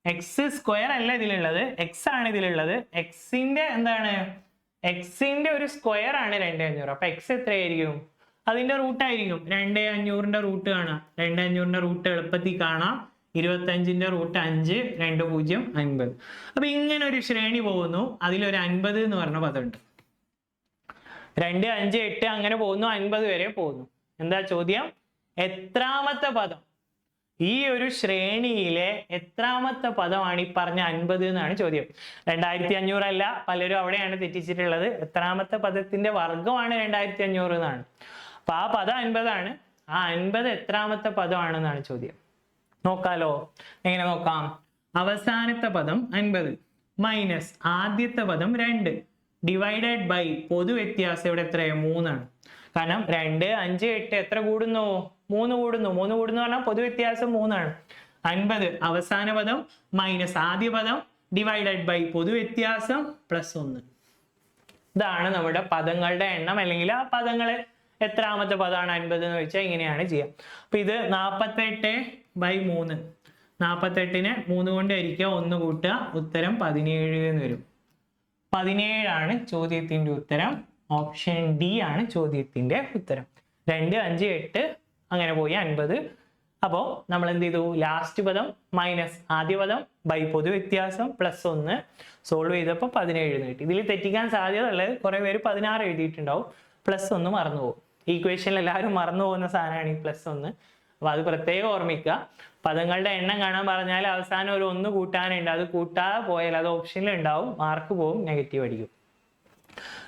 എക്സ് സ്ക്വയർ അല്ല ഇതിലുള്ളത്, എക്സ് ആണ് ഇതിലുള്ളത്. എക്സിന്റെ എന്താണ്, എക്സിന്റെ ഒരു സ്ക്വയർ ആണ് 2500. അപ്പൊ എക്സ് എത്രയായിരിക്കും? അതിന്റെ റൂട്ട് ആയിരിക്കും. 2500ന്റെ റൂട്ട് കാണാം. 2500ന്റെ റൂട്ട് എളുപ്പത്തിൽ കാണാം. 25ന്റെ റൂട്ട് 5, 2 0 50. അപ്പൊ ഇങ്ങനെ ഒരു ശ്രേണി പോകുന്നു. അതിലൊരു 50 എന്ന് പറഞ്ഞ പദമുണ്ട്. 2, 5, 8 അങ്ങനെ പോകുന്നു, 50 വരെ പോകുന്നു. എന്താ ചോദ്യം? എത്രാമത്തെ പദം, ഈ ഒരു ശ്രേണിയിലെ എത്രാമത്തെ പദമാണ് ഈ പറഞ്ഞ 50 എന്നാണ് ചോദ്യം. 2500 അല്ല, പലരും അവിടെയാണ് തെറ്റിച്ചിട്ടുള്ളത്. എത്രാമത്തെ പദത്തിന്റെ വർഗമാണ് 2500 എന്നാണ്. അപ്പൊ ആ പദം 50 ആണ്. ആ 50 എത്രാമത്തെ പദമാണെന്നാണ് ചോദ്യം. നോക്കാലോ, എങ്ങനെ നോക്കാം? അവസാനത്തെ പദം 50 മൈനസ് ആദ്യത്തെ പദം 2 ഡിവൈഡഡ് ബൈ പൊതു വ്യത്യാസം ഇവിടെ എത്രയാണ്? 3 ആണ്. കാരണം 2, 5, 8 എത്ര കൂടുന്നു? 3 കൂടുന്നു. 3 കൂടുന്നു പറഞ്ഞാൽ പൊതു വ്യത്യാസം 3 ആണ്. 50 അവസാന പദം മൈനസ് ആദ്യ പദം ഡിവൈഡഡ് ബൈ പൊതു വ്യത്യാസം പ്ലസ് 1. ഇതാണ് നമ്മുടെ പദങ്ങളുടെ എണ്ണം, അല്ലെങ്കിൽ ആ പദങ്ങളെ എത്രാമത്തെ പദമാണ് 50 എന്ന് വെച്ചാൽ ഇങ്ങനെയാണ് ചെയ്യാം. അപ്പൊ ഇത് 48/3. 48നെ 3 കൊണ്ട് ഹരിക്കുക, 1 കൂട്ടുക, ഉത്തരം 17 എന്ന് വരും. 17 ആണ് ചോദ്യത്തിന്റെ ഉത്തരം. ഓപ്ഷൻ ഡി ആണ് ചോദ്യത്തിന്റെ ഉത്തരം. 2, 5, 8 അങ്ങനെ പോയി 50. അപ്പോൾ നമ്മൾ എന്ത് ചെയ്തു? ലാസ്റ്റ് പദം മൈനസ് ആദ്യ പദം ബൈ പൊതു വ്യത്യാസം പ്ലസ് 1 സോൾവ് ചെയ്തപ്പോൾ 17 കിട്ടി. ഇതിൽ തെറ്റിക്കാൻ സാധ്യത ഉള്ളത് കുറെ പേര് 16 എഴുതിയിട്ടുണ്ടാവും. പ്ലസ് 1 മറന്നു പോകും. ഈക്വേഷനിൽ എല്ലാവരും മറന്നു പോകുന്ന സാധനമാണ് ഈ പ്ലസ് 1. അപ്പൊ അത് പ്രത്യേകം ഓർമ്മിക്കുക. പദങ്ങളുടെ എണ്ണം കാണാൻ പറഞ്ഞാൽ അവസാനം ഒരു 1 കൂട്ടാനുണ്ട്. അത് കൂട്ടാതെ പോയാൽ അത് ഓപ്ഷനിൽ ഉണ്ടാവും, മാർക്ക് പോവും, നെഗറ്റീവ് അടിക്കും.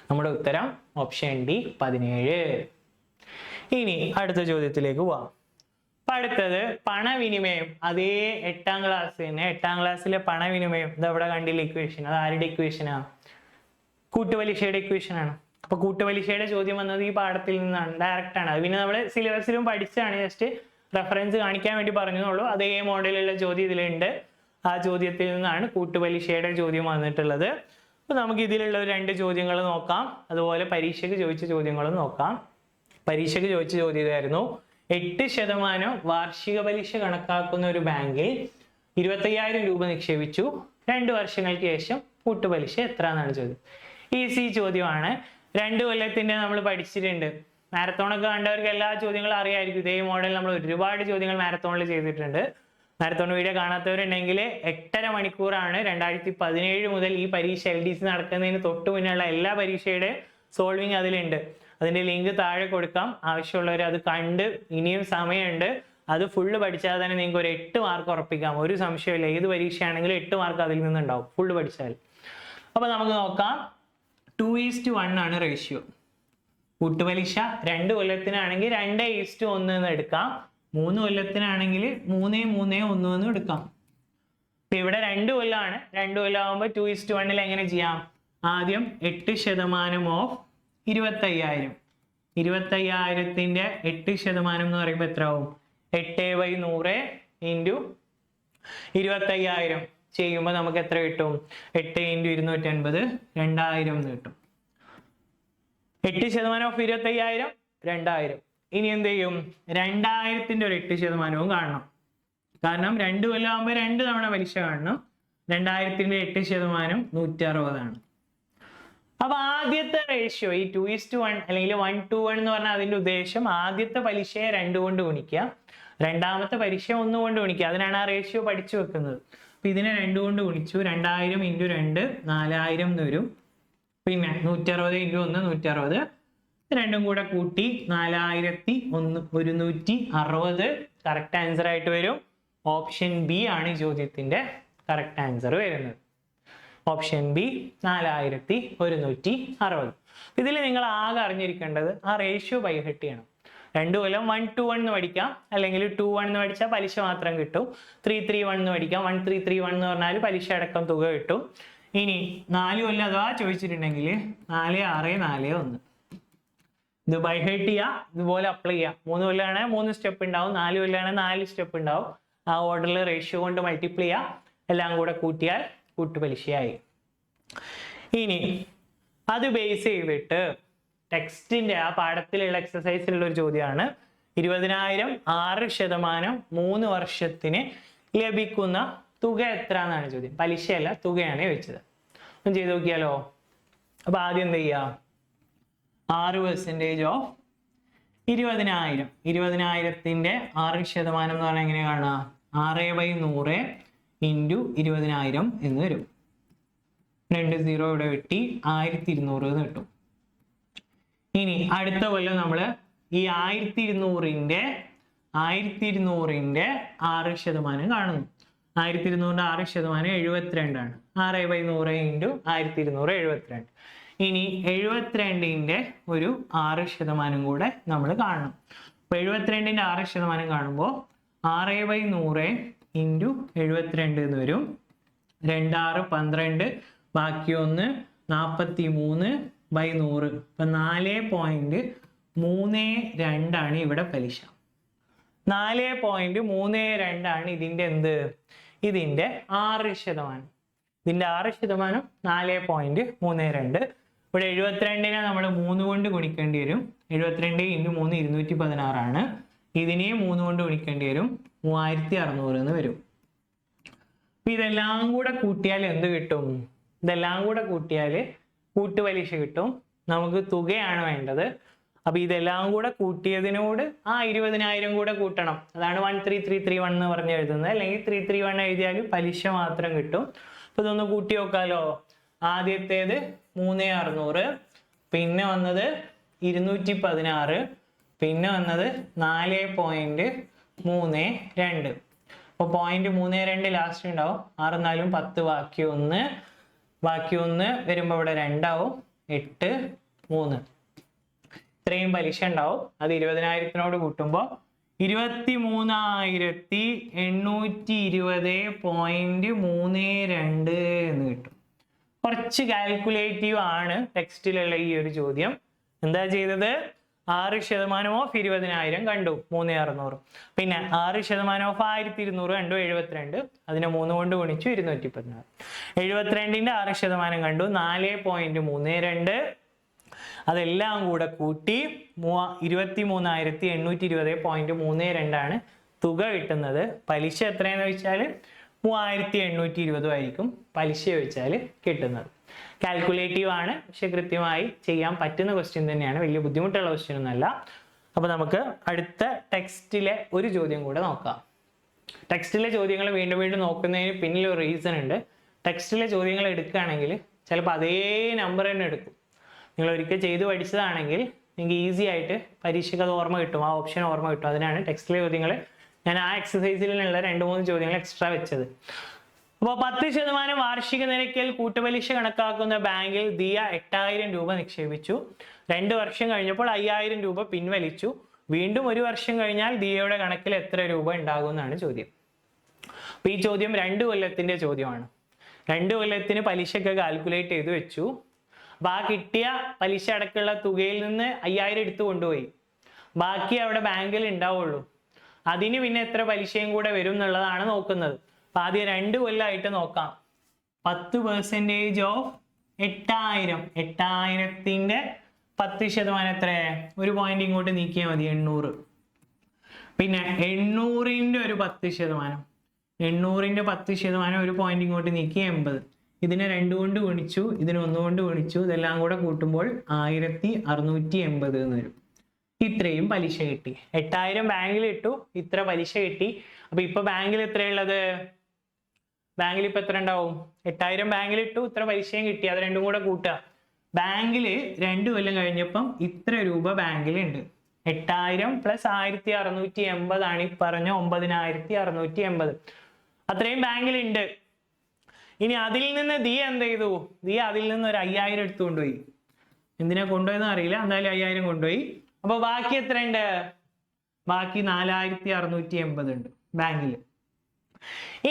നമ്മുടെ ഉത്തരം ഓപ്ഷൻ ഡി 17. ഇനി അടുത്ത ചോദ്യത്തിലേക്ക് പോവാം. അപ്പൊ അടുത്തത് പണവിനിമയം. അതേ 8ാം ക്ലാസ് തന്നെ. 8ാം ക്ലാസ്സിലെ പണവിനിമയം ഇതവിടെ കണ്ടില്ല ഇക്വേഷൻ. അത് ആരുടെ ഇക്വേഷനാ? കൂട്ടുപലിശയുടെ ഇക്വേഷൻ ആണ്. അപ്പൊ കൂട്ടുപലിശയുടെ ചോദ്യം വന്നത് ഈ പാഠത്തിൽ നിന്നാണ്, ഡയറക്റ്റ് ആണ്. അത് പിന്നെ നമ്മൾ സിലബസിലും പഠിച്ചാണ്, ജസ്റ്റ് റെഫറൻസ് കാണിക്കാൻ വേണ്ടി പറഞ്ഞുള്ളൂ. അതേ മോഡലുള്ള ചോദ്യം ഇതിലുണ്ട്. ആ ചോദ്യത്തിൽ നിന്നാണ് കൂട്ടുപലിശയുടെ ചോദ്യം വന്നിട്ടുള്ളത്. അപ്പൊ നമുക്ക് ഇതിലുള്ള 2 ചോദ്യങ്ങൾ നോക്കാം. അതുപോലെ പരീക്ഷയ്ക്ക് ചോദിച്ച ചോദ്യങ്ങളും നോക്കാം. പരീക്ഷയ്ക്ക് ചോദിച്ച ചോദ്യം ഇതായിരുന്നു: 8% വാർഷിക പലിശ കണക്കാക്കുന്ന ഒരു ബാങ്കിൽ 25,000 രൂപ നിക്ഷേപിച്ചു. 2 വർഷങ്ങൾക്ക് ശേഷം കൂട്ടുപലിശ എത്ര എന്നാണ് ചോദ്യം. ഈസി ചോദ്യമാണ്. 2 കൊല്ലത്തിന്റെ നമ്മൾ പഠിച്ചിട്ടുണ്ട്. മാരത്തോണൊക്കെ കണ്ടവർക്ക് എല്ലാ ചോദ്യങ്ങളും അറിയായിരിക്കും. ഇതേ മോഡൽ നമ്മൾ ഒരുപാട് ചോദ്യങ്ങൾ മാരത്തോണിൽ ചെയ്തിട്ടുണ്ട്. മാരത്തോൺ വീഡിയോ കാണാത്തവരുണ്ടെങ്കിൽ 8.5 മണിക്കൂറാണ് 2017 മുതൽ ഈ പരീക്ഷ LDC നടക്കുന്നതിന് തൊട്ട് മുന്നുള്ള എല്ലാ പരീക്ഷയുടെ സോൾവിങ് അതിലുണ്ട്. അതിന്റെ ലിങ്ക് താഴെ കൊടുക്കാം. ആവശ്യമുള്ളവർ അത് കണ്ട്, ഇനിയും സമയമുണ്ട്, അത് ഫുള്ള് പഠിച്ചാൽ തന്നെ നിങ്ങൾക്ക് ഒരു 8 മാർക്ക് ഉറപ്പിക്കാം. ഒരു സംശയമില്ല. ഏത് പരീക്ഷയാണെങ്കിലും 8 മാർക്ക് അതിൽ നിന്നുണ്ടാവും ഫുള്ള് പഠിച്ചാൽ. അപ്പൊ നമുക്ക് നോക്കാം. 2:1 ആണ് റേഷ്യോ. കൂട്ടുപലിശ 2 കൊല്ലത്തിനാണെങ്കിൽ 2:1 എന്ന് എടുക്കാം. 3 കൊല്ലത്തിനാണെങ്കിൽ 3:1 എന്ന് എടുക്കാം. ഇപ്പൊ ഇവിടെ 2 കൊല്ലമാണ്. 2 കൊല്ലം ആകുമ്പോൾ 2:1 എങ്ങനെ ചെയ്യാം? ആദ്യം 8% ഓഫ് 25,000. 25,000ന്റെ 8% എന്ന് പറയുമ്പോൾ എത്ര ആവും? 8/100 ഇൻറ്റു 25,000 ചെയ്യുമ്പോൾ നമുക്ക് എത്ര കിട്ടും? 8 × 250 2000 എന്ന് കിട്ടും. 8% ഓഫ് 25,000 2000. ഇനി എന്ത് ചെയ്യും? 2000-ന്റെ ഒരു 8% കാണണം. കാരണം 2 കൊല്ലം ആകുമ്പോൾ 2 തവണ പലിശ കാണണം. 2000-ന്റെ 8% 160 അപ്പൊ ആദ്യത്തെ റേഷ്യോ ഈ 2:1 അല്ലെങ്കിൽ 1:1 എന്ന് പറഞ്ഞാൽ അതിന്റെ ഉദ്ദേശം ആദ്യത്തെ പലിശയെ 2 കൊണ്ട് ഗുണിക്കുക, രണ്ടാമത്തെ പലിശ 1 കൊണ്ട് ഗുണിക്കുക. അതിനാണ് ആ റേഷ്യോ പഠിച്ചു വെക്കുന്നത്. അപ്പൊ ഇതിനെ 2 കൊണ്ട് ഗുണിച്ചു. 2000 × 2 4000 എന്ന് വരും. പിന്നെ 160 × 1 160, രണ്ടും കൂടെ കൂട്ടി 4160 കറക്റ്റ് ആൻസർ ആയിട്ട് വരും. ഓപ്ഷൻ ബി ആണ് ഈ ചോദ്യത്തിന്റെ കറക്റ്റ് ആൻസർ വരുന്നത്. Option B 4160. ഇതിൽ നിങ്ങൾ ആകെ അറിഞ്ഞിരിക്കേണ്ടത് ആ റേഷ്യോ ബൈഹെർട്ട് ചെയ്യണം. 2 കൊല്ലം 1:1 എന്ന് പഠിക്കാം, അല്ലെങ്കിൽ 2:1 എന്ന് പഠിച്ചാൽ പലിശ മാത്രം കിട്ടും. 3:3:1 എന്ന് പഠിക്കാം. 1:3:3:1 എന്ന് പറഞ്ഞാൽ പലിശ അടക്കം തുക കിട്ടും. ഇനി 4 കൊല്ലം അഥവാ ചോദിച്ചിട്ടുണ്ടെങ്കിൽ 4:6:4:1. ഇത് ബൈഹെർട്ട് ചെയ്യുക, ഇതുപോലെ അപ്ലൈ ചെയ്യുക. 3 കൊല്ലമാണെങ്കിൽ 3 സ്റ്റെപ്പ് ഉണ്ടാവും, 4 കൊല്ലമാണെങ്കിൽ 4 സ്റ്റെപ്പ് ഉണ്ടാവും. ആ ഓർഡറിൽ റേഷ്യോ കൊണ്ട് മൾട്ടിപ്ലൈ ചെയ്യുക, എല്ലാം കൂടെ കൂട്ടിയാൽ കൂട്ടുപലിശയായി. ഇനി അത് ബേസ് ചെയ്തിട്ട് ടെക്സ്റ്റിന്റെ ആ പാഠത്തിലുള്ള എക്സസൈസിലുള്ള ഒരു ചോദ്യമാണ് 20,000 6% 3 വർഷത്തിന് ലഭിക്കുന്ന തുക എത്ര എന്നാണ് ചോദ്യം. പലിശയല്ല, തുകയാണ് ചോദിച്ചത്. ഒന്ന് ചെയ്ത് നോക്കിയാലോ. അപ്പൊ ആദ്യം എന്ത് ചെയ്യാം? 6% ഓഫ് 20,000. 20,000-ന്റെ 6% എന്ന് പറഞ്ഞാൽ എങ്ങനെ കാണുക? 6/100 ഇൻറ്റു 20,000 എന്ന് വരും. 2 0 ഇവിടെ വെട്ടി 1200 എന്ന് കിട്ടും. ഇനി അടുത്ത കൊല്ലം നമ്മൾ ഈ 1200-ന്റെ 6% കാണുന്നു. 1200-ന്റെ 6% 72 ആണ്. 6/100 ഇൻറ്റു 1200 72. ഇനി 72-ന്റെ ഒരു 6% കൂടെ നമ്മൾ കാണണം. അപ്പൊ 72-ന്റെ 6% കാണുമ്പോൾ 6/100 ഇൻറ്റു 72 എന്ന് വരും. 2 6 12, ബാക്കി 1 43/100. ഇപ്പൊ 4.32 ആണ് ഇവിടെ പലിശ. 4.32 ആണ് ഇതിന്റെ എന്ത്? ഇതിന്റെ 6%. ഇതിന്റെ 6% 4.32. ഇവിടെ 72-നെ നമ്മൾ 3 കൊണ്ട് ഗുണിക്കേണ്ടി വരും. 72 × 3 216 ആണ്. ഇതിനെ 3 കൊണ്ട് ഗുണിക്കേണ്ടി വരും. 3600 എന്ന് വരും. അപ്പൊ ഇതെല്ലാം കൂടെ കൂട്ടിയാൽ എന്ത് കിട്ടും? ഇതെല്ലാം കൂടെ കൂട്ടിയാൽ കൂട്ടുപലിശ കിട്ടും. നമുക്ക് തുകയാണ് വേണ്ടത്. അപ്പൊ ഇതെല്ലാം കൂടെ കൂട്ടിയതിനോട് ആ 20,000 കൂടെ കൂട്ടണം. അതാണ് 13331 എന്ന് പറഞ്ഞ് എഴുതുന്നത്. അല്ലെങ്കിൽ 331 എഴുതിയാൽ പലിശ മാത്രം കിട്ടും. അപ്പൊ ഇതൊന്ന് കൂട്ടി നോക്കാലോ. ആദ്യത്തേത് 3600, പിന്നെ വന്നത് 216, പിന്നെ വന്നത് 4.32. അപ്പൊ 0.32 ലാസ്റ്റ് ഉണ്ടാവും. 6 4 10, ബാക്കി 1 വരുമ്പോ ഇവിടെ 2 ആവും. 8 3 ഇത്രയും പലിശ ഉണ്ടാവും. അത് 20,000-നോട് കൂട്ടുമ്പോ 23,820.32 എന്ന് കിട്ടും. കുറച്ച് കാൽക്കുലേറ്റീവ് ആണ് ടെക്സ്റ്റിലുള്ള ഈ ഒരു ചോദ്യം. എന്താ ചെയ്തത്? 6% ഓഫ് 20,000 കണ്ടു 3600. പിന്നെ 6% ഓഫ് 1200 കണ്ടു 72. അതിനെ 3 കൊണ്ട് ഗുണിച്ചു 216. 72-ന്റെ 6% കണ്ടു 4.32. അതെല്ലാം കൂടെ കൂട്ടി 23,820.32 ആണ് തുക കിട്ടുന്നത്. പലിശ എത്രയെന്ന് വെച്ചാൽ 3,820 ആയിരിക്കും പലിശ വെച്ചാൽ കിട്ടുന്നത്. കാൽക്കുലേറ്റീവ് ആണ്, പക്ഷെ കൃത്യമായി ചെയ്യാൻ പറ്റുന്ന ക്വസ്റ്റ്യൻ തന്നെയാണ്. വലിയ ബുദ്ധിമുട്ടുള്ള ക്വസ്റ്റ്യൻ ഒന്നല്ല. അപ്പൊ നമുക്ക് അടുത്ത ടെക്സ്റ്റിലെ ഒരു ചോദ്യം കൂടെ നോക്കാം. ടെക്സ്റ്റിലെ ചോദ്യങ്ങൾ വീണ്ടും വീണ്ടും നോക്കുന്നതിന് പിന്നിൽ ഒരു റീസൺ ഉണ്ട്. ടെക്സ്റ്റിലെ ചോദ്യങ്ങൾ എടുക്കുകയാണെങ്കിൽ ചിലപ്പോൾ അതേ നമ്പർ തന്നെ എടുക്കും. നിങ്ങൾ ഒരിക്കൽ ചെയ്ത് പഠിച്ചതാണെങ്കിൽ നിങ്ങൾക്ക് ഈസി ആയിട്ട് പരീക്ഷയ്ക്ക് അത് ഓർമ്മ കിട്ടും, ആ ഓപ്ഷൻ ഓർമ്മ കിട്ടും. അതിനാണ് ടെക്സ്റ്റിലെ ചോദ്യങ്ങൾ ഞാൻ ആ എക്സസൈസിലുള്ള 2-3 ചോദ്യങ്ങൾ എക്സ്ട്രാ വെച്ചത്. അപ്പോൾ 10% വാർഷിക നിരക്കിൽ കൂട്ടുപലിശ കണക്കാക്കുന്ന ബാങ്കിൽ ദിയ 8,000 രൂപ നിക്ഷേപിച്ചു. 2 വർഷം കഴിഞ്ഞപ്പോൾ 5,000 രൂപ പിൻവലിച്ചു. വീണ്ടും 1 വർഷം കഴിഞ്ഞാൽ ദിയയുടെ കണക്കിൽ എത്ര രൂപ ഉണ്ടാകും എന്നാണ് ചോദ്യം. അപ്പൊ ഈ ചോദ്യം 2 കൊല്ലത്തിന്റെ ചോദ്യമാണ്. 2 കൊല്ലത്തിന് പലിശയൊക്കെ കാൽക്കുലേറ്റ് ചെയ്ത് വെച്ചു. അപ്പൊ ആ കിട്ടിയ പലിശ അടക്കമുള്ള തുകയിൽ നിന്ന് 5,000 എടുത്തു കൊണ്ടുപോയി. ബാക്കി അവിടെ ബാങ്കിൽ ഉണ്ടാവുള്ളൂ. അതിന് പിന്നെ എത്ര പലിശയും കൂടെ വരും എന്നുള്ളതാണ് നോക്കുന്നത്. അപ്പൊ ആദ്യം 2 കൊല്ലമായിട്ട് നോക്കാം. 10% ഓഫ് 8,000. 8,000-ന്റെ 10% എത്ര? ഒരു പോയിന്റ് ഇങ്ങോട്ട് നീക്കിയാൽ മതി, 800. പിന്നെ 800ന്റെ ഒരു 10%, 800ന്റെ 10% ഒരു പോയിന്റ് ഇങ്ങോട്ട് നീക്കി 80. ഇതിനെ 2 കൊണ്ട് ഗുണിച്ചു, ഇതിനെ 1 കൊണ്ട് ഗുണിച്ചു, ഇതെല്ലാം കൂടെ കൂട്ടുമ്പോൾ 1680 എന്ന് വരും. ഇത്രയും പലിശ കിട്ടി. 8000 ബാങ്കിൽ ഇട്ടു, ഇത്ര പലിശ കിട്ടി. അപ്പൊ ഇപ്പൊ ബാങ്കിൽ എത്രയുള്ളത്? ബാങ്കിൽ ഇപ്പൊ എത്ര ഉണ്ടാവും? 8000 ബാങ്കിൽ ഇട്ടു, ഇത്ര പലിശയും കിട്ടി. അത് രണ്ടും കൂടെ കൂട്ടുക. ബാങ്കില് 2 കൊല്ലം കഴിഞ്ഞപ്പം ഇത്ര രൂപ ബാങ്കിലുണ്ട്. 8000 പ്ലസ് 1680 ആണ് ഈ പറഞ്ഞ 9680. അത്രയും ബാങ്കിലുണ്ട്. ഇനി അതിൽ നിന്ന് ദീ എന്ത് ചെയ്തു? ദീ അതിൽ നിന്ന് ഒരു 5000 എടുത്തു കൊണ്ടുപോയി. എന്തിനാ കൊണ്ടുപോയെന്ന് അറിയില്ല, എന്തായാലും 5000 കൊണ്ടുപോയി. അപ്പൊ ബാക്കി എത്രയുണ്ട്? ബാക്കി 4680 ഉണ്ട് ബാങ്കിൽ.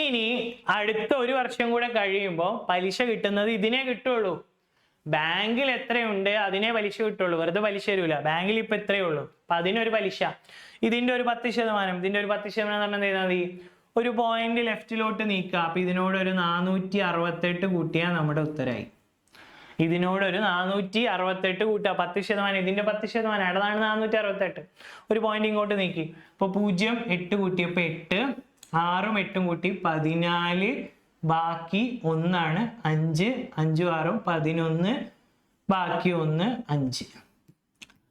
ഇനി അടുത്ത ഒരു വർഷം കൂടെ കഴിയുമ്പോൾ പലിശ കിട്ടുന്നത് ഇതിനെ കിട്ടുള്ളൂ. ബാങ്കിൽ എത്രയുണ്ട് അതിനെ പലിശ കിട്ടുള്ളൂ, വെറുതെ പലിശ തരൂല. ബാങ്കിൽ ഇപ്പൊ എത്രയേ ഉള്ളൂ, അപ്പൊ അതിനൊരു പലിശ. ഇതിന്റെ ഒരു 10%, ഇതിന്റെ ഒരു 10% എന്ന് പറഞ്ഞാൽ എന്ത് ചെയ്താൽ മതി? ഒരു പോയിന്റ് ലെഫ്റ്റിലോട്ട് നീക്കുക. അപ്പൊ ഇതിനോട് ഒരു 468 കൂട്ടിയാൽ നമ്മുടെ ഉത്തരായി. ഇതിനോട് ഒരു 468 കൂട്ടുക. 10%, ഇതിന്റെ 10%, അതാണ് 468. ഒരു പോയിന്റ് ഇങ്ങോട്ട് നീക്കി. അപ്പൊ 0 8 കൂട്ടിയപ്പോ 8, 6ഉം 8ഉം കൂട്ടി 14, ബാക്കി 1 ആണ് 5, 5ഉം 6ഉം 11, ബാക്കി 1 5.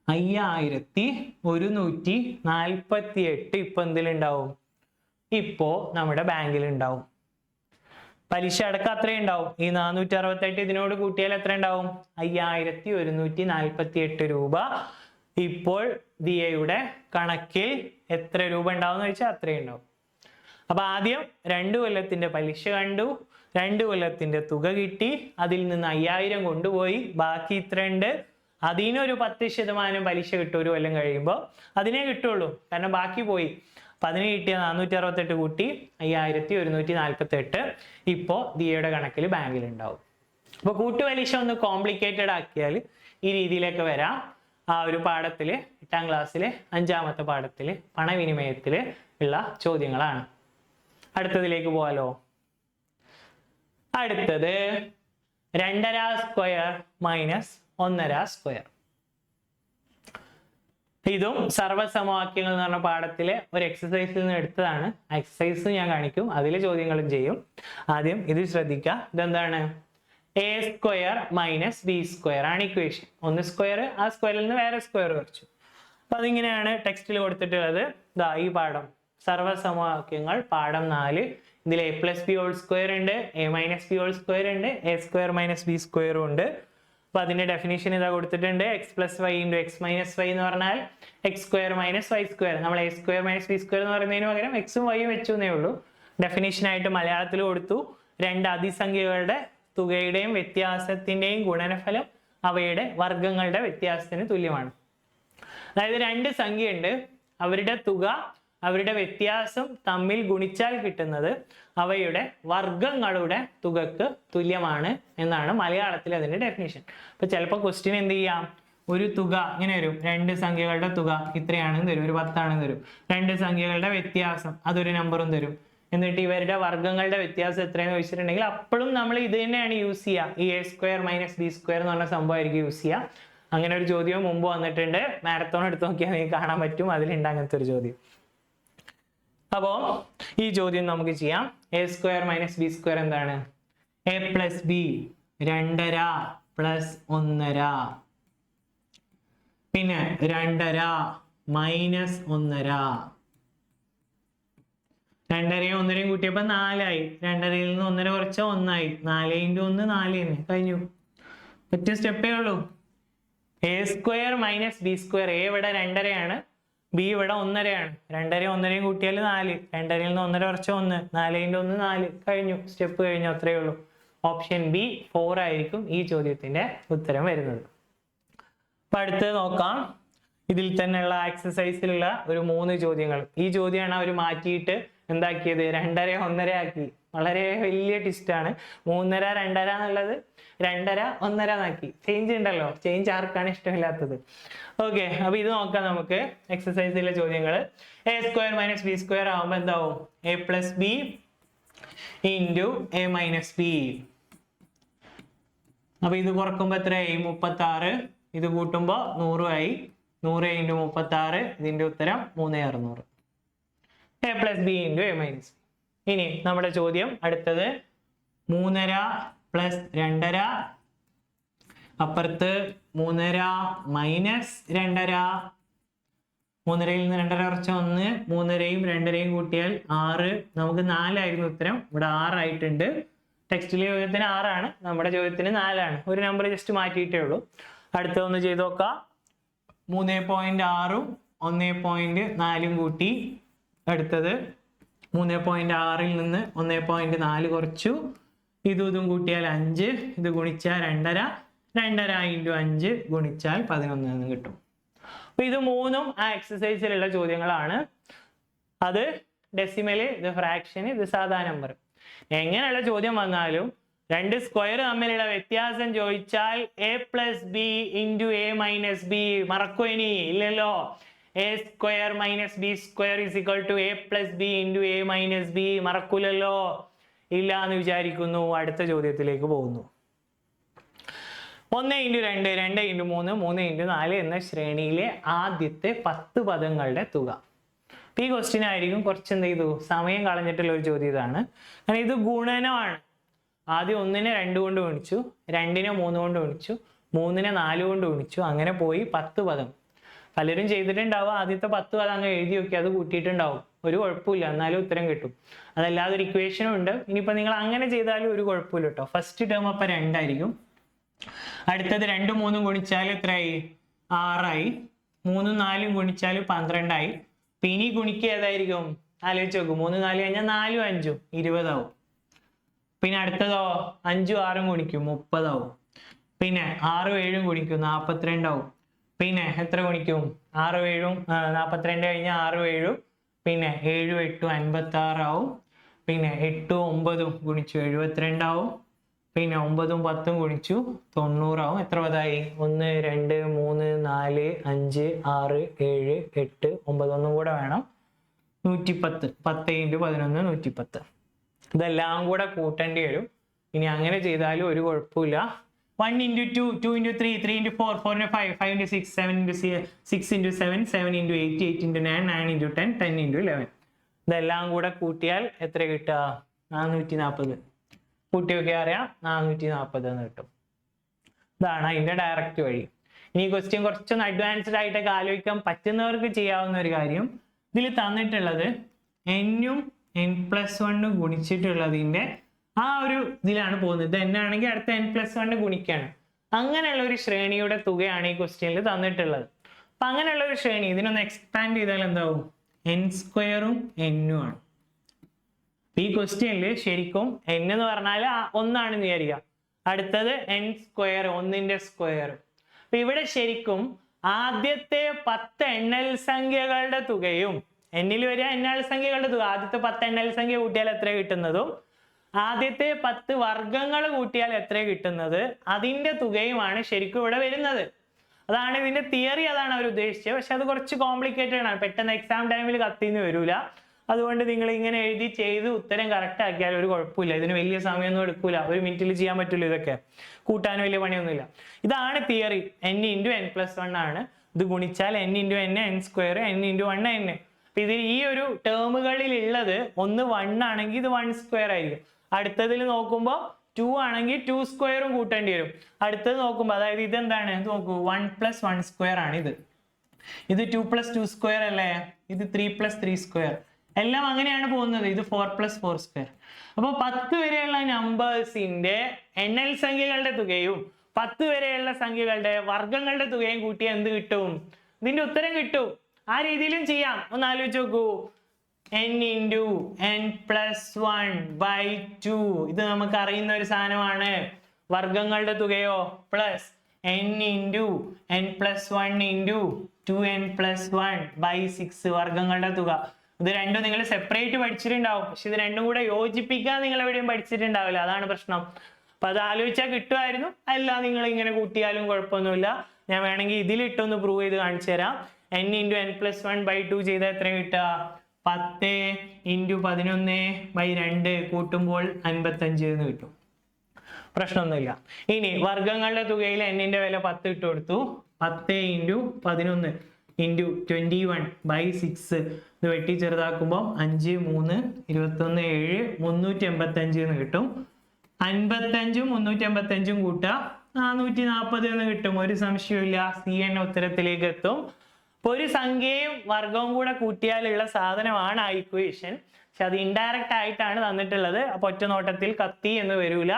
5148 ഇപ്പൊ എന്തിലുണ്ടാവും? ഇപ്പോ നമ്മുടെ ബാങ്കിൽ ഉണ്ടാവും. പലിശ അടക്കം അത്രയും ഉണ്ടാവും. ഈ 468 ഇതിനോട് കൂട്ടിയാൽ എത്ര ഉണ്ടാവും? 5148 രൂപ. ഇപ്പോൾ ദിയയുടെ കണക്കിൽ എത്ര രൂപ ഉണ്ടാവും എന്ന് വെച്ചാൽ അത്രയും ഉണ്ടാവും. അപ്പൊ ആദ്യം 2 കൊല്ലത്തിന്റെ പലിശ കണ്ടു, 2 കൊല്ലത്തിന്റെ തുക കിട്ടി, അതിൽ നിന്ന് 5000 കൊണ്ടുപോയി, ബാക്കി ഇത്ര ഉണ്ട്. അതിനൊരു 10% പലിശ കിട്ടും ഒരു കൊല്ലം കഴിയുമ്പോൾ. അതിനെ കിട്ടുള്ളൂ, കാരണം ബാക്കി പോയി. അപ്പൊ അതിന് കിട്ടിയ 468 കൂട്ടി 5148 ഇപ്പോ ദിയയുടെ കണക്കിൽ ബാങ്കിൽ ഉണ്ടാവും. അപ്പൊ കൂട്ടുപലിശ ഒന്ന് കോംപ്ലിക്കേറ്റഡ് ആക്കിയാൽ ഈ രീതിയിലേക്ക് വരാം. ആ ഒരു പാഠത്തില് 8ാം ക്ലാസ്സിലെ 5ാമത്തെ പാഠത്തില് പണവിനിമയത്തില് ഉള്ള ചോദ്യങ്ങളാണ്. അടുത്തതിലേക്ക് പോവാലോ. അടുത്തത് 2.5 സ്ക്വയർ മൈനസ് 1.5 സ്ക്വയർ. ഇതും സർവ്വസമവാക്യങ്ങൾ എന്ന് പറഞ്ഞ പാഠത്തിലെ ഒരു എക്സസൈസിൽ നിന്ന് എടുത്തതാണ്. എക്സസൈസ് ഞാൻ കാണിക്കും, അതിലെ ചോദ്യങ്ങളും ചെയ്യും. ആദ്യം ഇത് ശ്രദ്ധിക്കുക. ഇതെന്താണ്? A square minus B square ആണ് ഇക്വേഷൻ. 1 സ്ക്വയർ, ആ സ്ക്വയറിൽ നിന്ന് വേറെ സ്ക്വയർ കുറച്ചു. അപ്പൊ അതിങ്ങനെയാണ് ടെക്സ്റ്റിൽ കൊടുത്തിട്ടുള്ളത്. ഇതാ ഈ പാഠം സർവ്വസമവാക്യങ്ങൾ പാഠം 4. ഇതിൽ a plus B whole square ഉണ്ട്, a minus B whole square ഉണ്ട്, a സ്ക്വയർ മൈനസ് ബി സ്ക്വയറും ഉണ്ട്. അപ്പൊ അതിന്റെ ഡെഫിനിഷൻ ഇതാ കൊടുത്തിട്ടുണ്ട്. X plus Y into X minus Y എന്ന് പറഞ്ഞാൽ X square minus Y square. നമ്മൾ A square minus B square എന്ന് പറയുന്നതിന് പകരം എക്സും വൈയും വെച്ചു എന്നേ ഉള്ളൂ. ഡെഫിനിഷൻ ആയിട്ട് മലയാളത്തിൽ കൊടുത്തു. 2 അതിസംഖ്യകളുടെ തുകയുടെയും വ്യത്യാസത്തിന്റെയും ഗുണനഫലം അവയുടെ വർഗങ്ങളുടെ വ്യത്യാസത്തിന് തുല്യമാണ്. അതായത് 2 സംഖ്യയുണ്ട്, അവരുടെ തുക അവരുടെ വ്യത്യാസം തമ്മിൽ ഗുണിച്ചാൽ കിട്ടുന്നത് അവയുടെ വർഗങ്ങളുടെ തുകക്ക് തുല്യമാണ് എന്നാണ് മലയാളത്തിൽ അതിന്റെ ഡെഫിനിഷൻ. അപ്പൊ ചിലപ്പോൾ ക്വസ്റ്റ്യൻ എന്ത് ചെയ്യാം, ഒരു തുക ഇങ്ങനെ വരും, 2 സംഖ്യകളുടെ തുക ഇത്രയാണെന്ന് തരും, ഒരു 10 ആണെന്ന് തരും. 2 സംഖ്യകളുടെ വ്യത്യാസം അതൊരു നമ്പറും തരും. എന്നിട്ട് ഇവരുടെ വർഗങ്ങളുടെ വ്യത്യാസം എത്രയെന്ന് വെച്ചിട്ടുണ്ടെങ്കിൽ അപ്പോഴും നമ്മൾ ഇത് തന്നെയാണ് യൂസ് ചെയ്യുക. ഈ A square minus B square എന്ന് പറഞ്ഞ സംഭവമായിരിക്കും യൂസ് ചെയ്യുക. അങ്ങനെ ഒരു ചോദ്യം മുമ്പ് വന്നിട്ടുണ്ട്. മാരത്തോൺ എടുത്ത് നോക്കിയാൽ നിങ്ങൾക്ക് കാണാൻ പറ്റും, അതിലുണ്ട് അങ്ങനത്തെ ഒരു ചോദ്യം. അപ്പോ ഈ ചോദ്യം നമുക്ക് ചെയ്യാം. A square minus B square എന്താണ്? എ പ്ലസ് ബി 2.5 പ്ലസ് 1.5, പിന്നെ 2.5 മൈനസ് 1.5. 2.5യും 1.5യും കൂട്ടിയപ്പോ 4 ആയി. 2.5യിൽ നിന്ന് 1.5 കുറച്ച 1 ആയി. 4 × 1 4 തന്നെ കഴിഞ്ഞു. ഒറ്റ സ്റ്റെപ്പേ ഉള്ളൂ. A square minus B square. A ഇവിടെ 2.5 ആണ്, ബി ഇവിടെ 1.5 ആണ്. 2.5യും 1.5യും കൂട്ടിയാൽ 4. 2.5യിൽ നിന്ന് 1.5 കുറച്ച 1, 4 × 1 4 കഴിഞ്ഞു. സ്റ്റെപ്പ് കഴിഞ്ഞു, അത്രയേ ഉള്ളൂ. ഓപ്ഷൻ ബി 4 ആയിരിക്കും ഈ ചോദ്യത്തിന്റെ ഉത്തരം വരുന്നത്. അപ്പൊ അടുത്തത് നോക്കാം. ഇതിൽ തന്നെയുള്ള എക്സസൈസിലുള്ള ഒരു 3 ചോദ്യങ്ങൾ. ഈ ചോദ്യമാണ് അവർ മാറ്റിയിട്ട് എന്താക്കിയത്, 2.5 1.5 ആക്കി. വളരെ വലിയ ടിസ്റ്റാണ്. 3.5 2.5 എന്നുള്ളത് 2.5 1.5 ആക്കി. ചേഞ്ച് ഉണ്ടല്ലോ, ചേഞ്ച് ആർക്കാണ് ഇഷ്ടമില്ലാത്തത്. ഓക്കെ, അപ്പൊ ഇത് നോക്കാം നമുക്ക്. എക്സസൈസിലെ ചോദ്യങ്ങൾ. A square minus B square ആവുമ്പോ എന്താവും? A plus B into A minus B. അപ്പൊ ഇത് കുറക്കുമ്പോ എത്രയായി? 36. ഇത് കൂട്ടുമ്പോൾ 100 ആയി. 100 × 36, ഇതിന്റെ ഉത്തരം 3600. a + b × a - b. ഇനി നമ്മുടെ ചോദ്യം അടുത്തത് 3.5 + 2.5, അപ്പുറത്ത് 3.5 - 2.5. 3.5-ൽ നിന്ന് 2.5 കുറച്ച് 1, 3.5-യും 2.5-യും കൂട്ടിയാൽ 6. നമുക്ക് 4 ആയിരുന്നു ഉത്തരം, ഇവിടെ 6 ആയിട്ടുണ്ട്. ടെക്സ്റ്റിലെ ചോദ്യത്തിന് 6 ആണ്, നമ്മുടെ ചോദ്യത്തിന് 4 ആണ്. ഒരു നമ്പർ ജസ്റ്റ് മാറ്റിയിട്ടേ ഉള്ളൂ. അടുത്തൊന്ന് ചെയ്ത് നോക്കാം. 3.6-ഉം 1.4-ഉം കൂട്ടി. അടുത്തത് 3.6-ൽ നിന്ന് 1.4 കുറച്ചു. ഇതും കൂട്ടിയാൽ 5, ഇത് ഗുണിച്ചാൽ 2.5, 2.5 × 5 ഗുണിച്ചാൽ 11 എന്ന് കിട്ടും. അപ്പൊ ഇത് മൂന്നും ആ എക്സസൈസിലുള്ള ചോദ്യങ്ങളാണ്. അത് ഡെസിമല്, ഇത് ഫ്രാക്ഷൻ, ഇത് സാധാ നമ്പർ. എങ്ങനെയുള്ള ചോദ്യം വന്നാലും രണ്ട് സ്ക്വയർ തമ്മിലുള്ള വ്യത്യാസം ചോദിച്ചാൽ a + b × a - b. മറക്കോ? ഇനി ഇല്ലല്ലോ. a² - b² = a + b × a - b. മറക്കൂലല്ലോ? ഇല്ല എന്ന് വിചാരിക്കുന്നു. അടുത്ത ചോദ്യത്തിലേക്ക് പോകുന്നു. 1 × 2, 2 × 3, 3 × 4 എന്ന ശ്രേണിയിലെ ആദ്യത്തെ 10 പദങ്ങളുടെ തുക. ഈ ക്വസ്റ്റ്യൻ ആയിരിക്കും കുറച്ച് എന്ത് ചെയ്തു സമയം കളഞ്ഞിട്ടുള്ള ഒരു ചോദ്യം ഇതാണ്. കാരണം ഇത് ഗുണനമാണ്. ആദ്യം 1-നെ 2 കൊണ്ട് ഗുണിച്ചു, 2-നെ 3 കൊണ്ട് ഗുണിച്ചു, 3-നെ 4 കൊണ്ട് ഗുണിച്ചു, അങ്ങനെ പോയി 10 പദം. പലരും ചെയ്തിട്ടുണ്ടാവും, ആദ്യത്തെ 10 പദം അങ്ങ് എഴുതി നോക്കി, അത് കൂട്ടിയിട്ടുണ്ടാവും, ഒരു കുഴപ്പമില്ല, എന്നാലും ഉത്തരം കിട്ടും. അതല്ലാതെ ഒരു ഇക്വേഷനും ഉണ്ട്. ഇനിയിപ്പോൾ നിങ്ങൾ അങ്ങനെ ചെയ്താലും ഒരു കുഴപ്പമില്ല കേട്ടോ. ഫസ്റ്റ് ടേം അപ്പം 2 ആയിരിക്കും. അടുത്തത് 2 ഉം 3 ഉം ഗുണിച്ചാൽ എത്രയായി? 6 ആയി. 3 ഉം 4 ഉം ഗുണിച്ചാൽ 12 ആയി. ഇനി ഗുണിക്കുക ഏതായിരിക്കും? ആലോചിച്ച് നോക്കും. 3 4 കഴിഞ്ഞാൽ 4 5 20 ആവും. പിന്നെ അടുത്തതോ 5 6 ഗുണിക്കും 30 ആവും. പിന്നെ 6 7 ഗുണിക്കും 42 ആവും. പിന്നെ എത്ര ഗുണിക്കും? 6 7 42 കഴിഞ്ഞാൽ 6 7, പിന്നെ 7 8 56 ആവും. പിന്നെ 8 9 ഗുണിച്ചു 72 ആവും. പിന്നെ 9 10 ഗുണിച്ചു 90 ആവും. എത്ര പദമായി? 1 2 3 4 5 6 7 8 9, ഒന്നും കൂടെ വേണം, 110. 10 × 11 110. ഇതെല്ലാം കൂടെ കൂട്ടേണ്ടി വരും. ഇനി അങ്ങനെ ചെയ്താലും ഒരു കുഴപ്പമില്ല. 1 × 2, 2 × 3, 3 × 4, 4 × 5, 5 × 6, 7 × 6 × 7, 7 × 8, 8 × 9, 9 × 10, 10 × 11. ഇതെല്ലാം കൂടെ കൂട്ടിയാൽ എത്ര കിട്ടുക? 440. കൂട്ടി നോക്കി അറിയാം, 440 എന്ന് കിട്ടും. ഇതാണ് അതിന്റെ ഡയറക്റ്റ് വഴി. ഇനി ക്വസ്റ്റ്യൻ കുറച്ചൊന്ന് അഡ്വാൻസ്ഡ് ആയിട്ടൊക്കെ ആലോചിക്കാൻ പറ്റുന്നവർക്ക് ചെയ്യാവുന്ന ഒരു കാര്യം, ഇതിൽ തന്നിട്ടുള്ളത് n-ഉം n+1 ഗുണിച്ചിട്ടുള്ളതിന്റെ ആ ഒരു ഇതിലാണ് പോകുന്നത്. ഇത് n ആണെങ്കിൽ അടുത്ത n+1 ഗുണിക്കാണ്. അങ്ങനെയുള്ള ഒരു ശ്രേണിയുടെ തുകയാണ് ഈ ക്വസ്റ്റ്യനിൽ തന്നിട്ടുള്ളത്. അപ്പൊ അങ്ങനെയുള്ള ഒരു ശ്രേണി ഇതിനൊന്ന് എക്സ്പാൻഡ് ചെയ്താൽ എന്താവും? n² ഉം n-ഉം ആണ്. ഈ ക്വസ്റ്റ്യനിൽ ശരിക്കും n എന്ന് പറഞ്ഞാൽ 1 ആണെന്ന് വിചാരിക്കുക. അടുത്തത് n², 1-ന്റെ സ്ക്വയർ. അപ്പൊ ഇവിടെ ശരിക്കും ആദ്യത്തെ 10 എണ്ണൽ സംഖ്യകളുടെ തുകയും, എന്നിൽ വരിക എണ്ണൽ സംഖ്യകളുടെ തുക, ആദ്യത്തെ 10 എണ്ണൽ സംഖ്യ കൂട്ടിയാൽ എത്ര കിട്ടുന്നതും ആദ്യത്തെ 10 വർഗങ്ങൾ കൂട്ടിയാൽ എത്ര കിട്ടുന്നത്, അതിന്റെ തുകയുമാണ് ശരിക്കും ഇവിടെ വരുന്നത്. അതാണ് ഇതിന്റെ തിയറി, അതാണ് അവർ ഉദ്ദേശിച്ചത്. പക്ഷെ അത് കുറച്ച് കോംപ്ലിക്കേറ്റഡ് ആണ്, പെട്ടെന്ന് എക്സാം ടൈമിൽ കത്തിന്ന് വരൂല. അതുകൊണ്ട് നിങ്ങൾ ഇങ്ങനെ എഴുതി ചെയ്ത് ഉത്തരം കറക്റ്റ് ആക്കിയാൽ ഒരു കുഴപ്പമില്ല. ഇതിന് വലിയ സമയമൊന്നും എടുക്കൂല, 1 മിനിറ്റിൽ ചെയ്യാൻ പറ്റില്ല. ഇതൊക്കെ കൂട്ടാൻ വലിയ പണിയൊന്നുമില്ല. ഇതാണ് തിയറി. n × n+1 ആണ്. ഇത് ഗുണിച്ചാൽ n × n, n², n × 1 n. അപ്പൊ ഇതിൽ ഈ ഒരു ടേമുകളിൽ ഉള്ളത് ഒന്ന് 1 ആണെങ്കിൽ ഇത് 1² ആയിരിക്കും. അടുത്തതിൽ നോക്കുമ്പോൾ 2 ആണെങ്കിൽ 2² കൂട്ടേണ്ടി വരും. അടുത്തത് നോക്കുമ്പോൾ, അതായത് ഇതെന്താണ്? ഇത് നോക്കൂ, 1 + 1² ആണ്. ഇത് 2 + 2² അല്ലേ? ഇത് 3 + 3². എല്ലാം അങ്ങനെയാണ് പോകുന്നത്. ഇത് 4 + 4². അപ്പൊ 10 വരെയുള്ള നമ്പേഴ്സിന്റെ എണ്ണൽ സംഖ്യകളുടെ തുകയും 10 വരെയുള്ള സംഖ്യകളുടെ വർഗങ്ങളുടെ തുകയും കൂട്ടിയാൽ എന്ത് കിട്ടും? ഇതിന്റെ ഉത്തരം കിട്ടും. ആ രീതിയിലും ചെയ്യാം. ഒന്ന് ആലോചിച്ച് നോക്കൂ. n × n+1/2. ഇത് നമുക്ക് അറിയുന്ന ഒരു സാധനമാണ്. വർഗങ്ങളുടെ തുകയോ പ്ലസ് n × n+1 × 2n+1/6 വർഗങ്ങളുടെ തുക. ഇത് രണ്ടും നിങ്ങൾ സെപ്പറേറ്റ് പഠിച്ചിട്ടുണ്ടാവും. പക്ഷെ ഇത് രണ്ടും കൂടെ യോജിപ്പിക്കാൻ നിങ്ങൾ എവിടെയും പഠിച്ചിട്ടുണ്ടാവില്ല. അതാണ് പ്രശ്നം. അപ്പൊ അത് ആലോചിച്ചാൽ കിട്ടുമായിരുന്നു. അല്ല, നിങ്ങൾ ഇങ്ങനെ കൂട്ടിയാലും കുഴപ്പമൊന്നുമില്ല. ഞാൻ വേണമെങ്കിൽ ഇതിലിട്ടൊന്ന് പ്രൂവ് ചെയ്ത് കാണിച്ചു തരാം. n × n+1/2 ചെയ്താൽ എത്ര കിട്ടുക? 10 × 11/2 കൂട്ടുമ്പോൾ 55 എന്ന് കിട്ടും. പ്രശ്നമൊന്നുമില്ല. ഇനി വർഗങ്ങളുടെ തുകയിൽ n-ന്റെ വില 10 ഇട്ട് കൊടുത്തു. 10 × 11 × 21/6 ഇത് വെട്ടി ചെറുതാക്കുമ്പോൾ 5 3 21 7 385 എന്ന് കിട്ടും. 55ഉം 385ഉം കൂട്ടുക 440 എന്ന് കിട്ടും. ഒരു സംശയമില്ല, സി എന്ന ഉത്തരത്തിലേക്ക് എത്തും. അപ്പൊ ഒരു സംഖ്യയും വർഗവും കൂടെ കൂട്ടിയാലുള്ള സാധനമാണ് ആ ഇക്വേഷൻ. പക്ഷെ അത് ഇൻഡയറക്റ്റ് ആയിട്ടാണ് തന്നിട്ടുള്ളത്. അപ്പൊ ഒറ്റ നോട്ടത്തിൽ കത്തി എന്ന് വരൂല.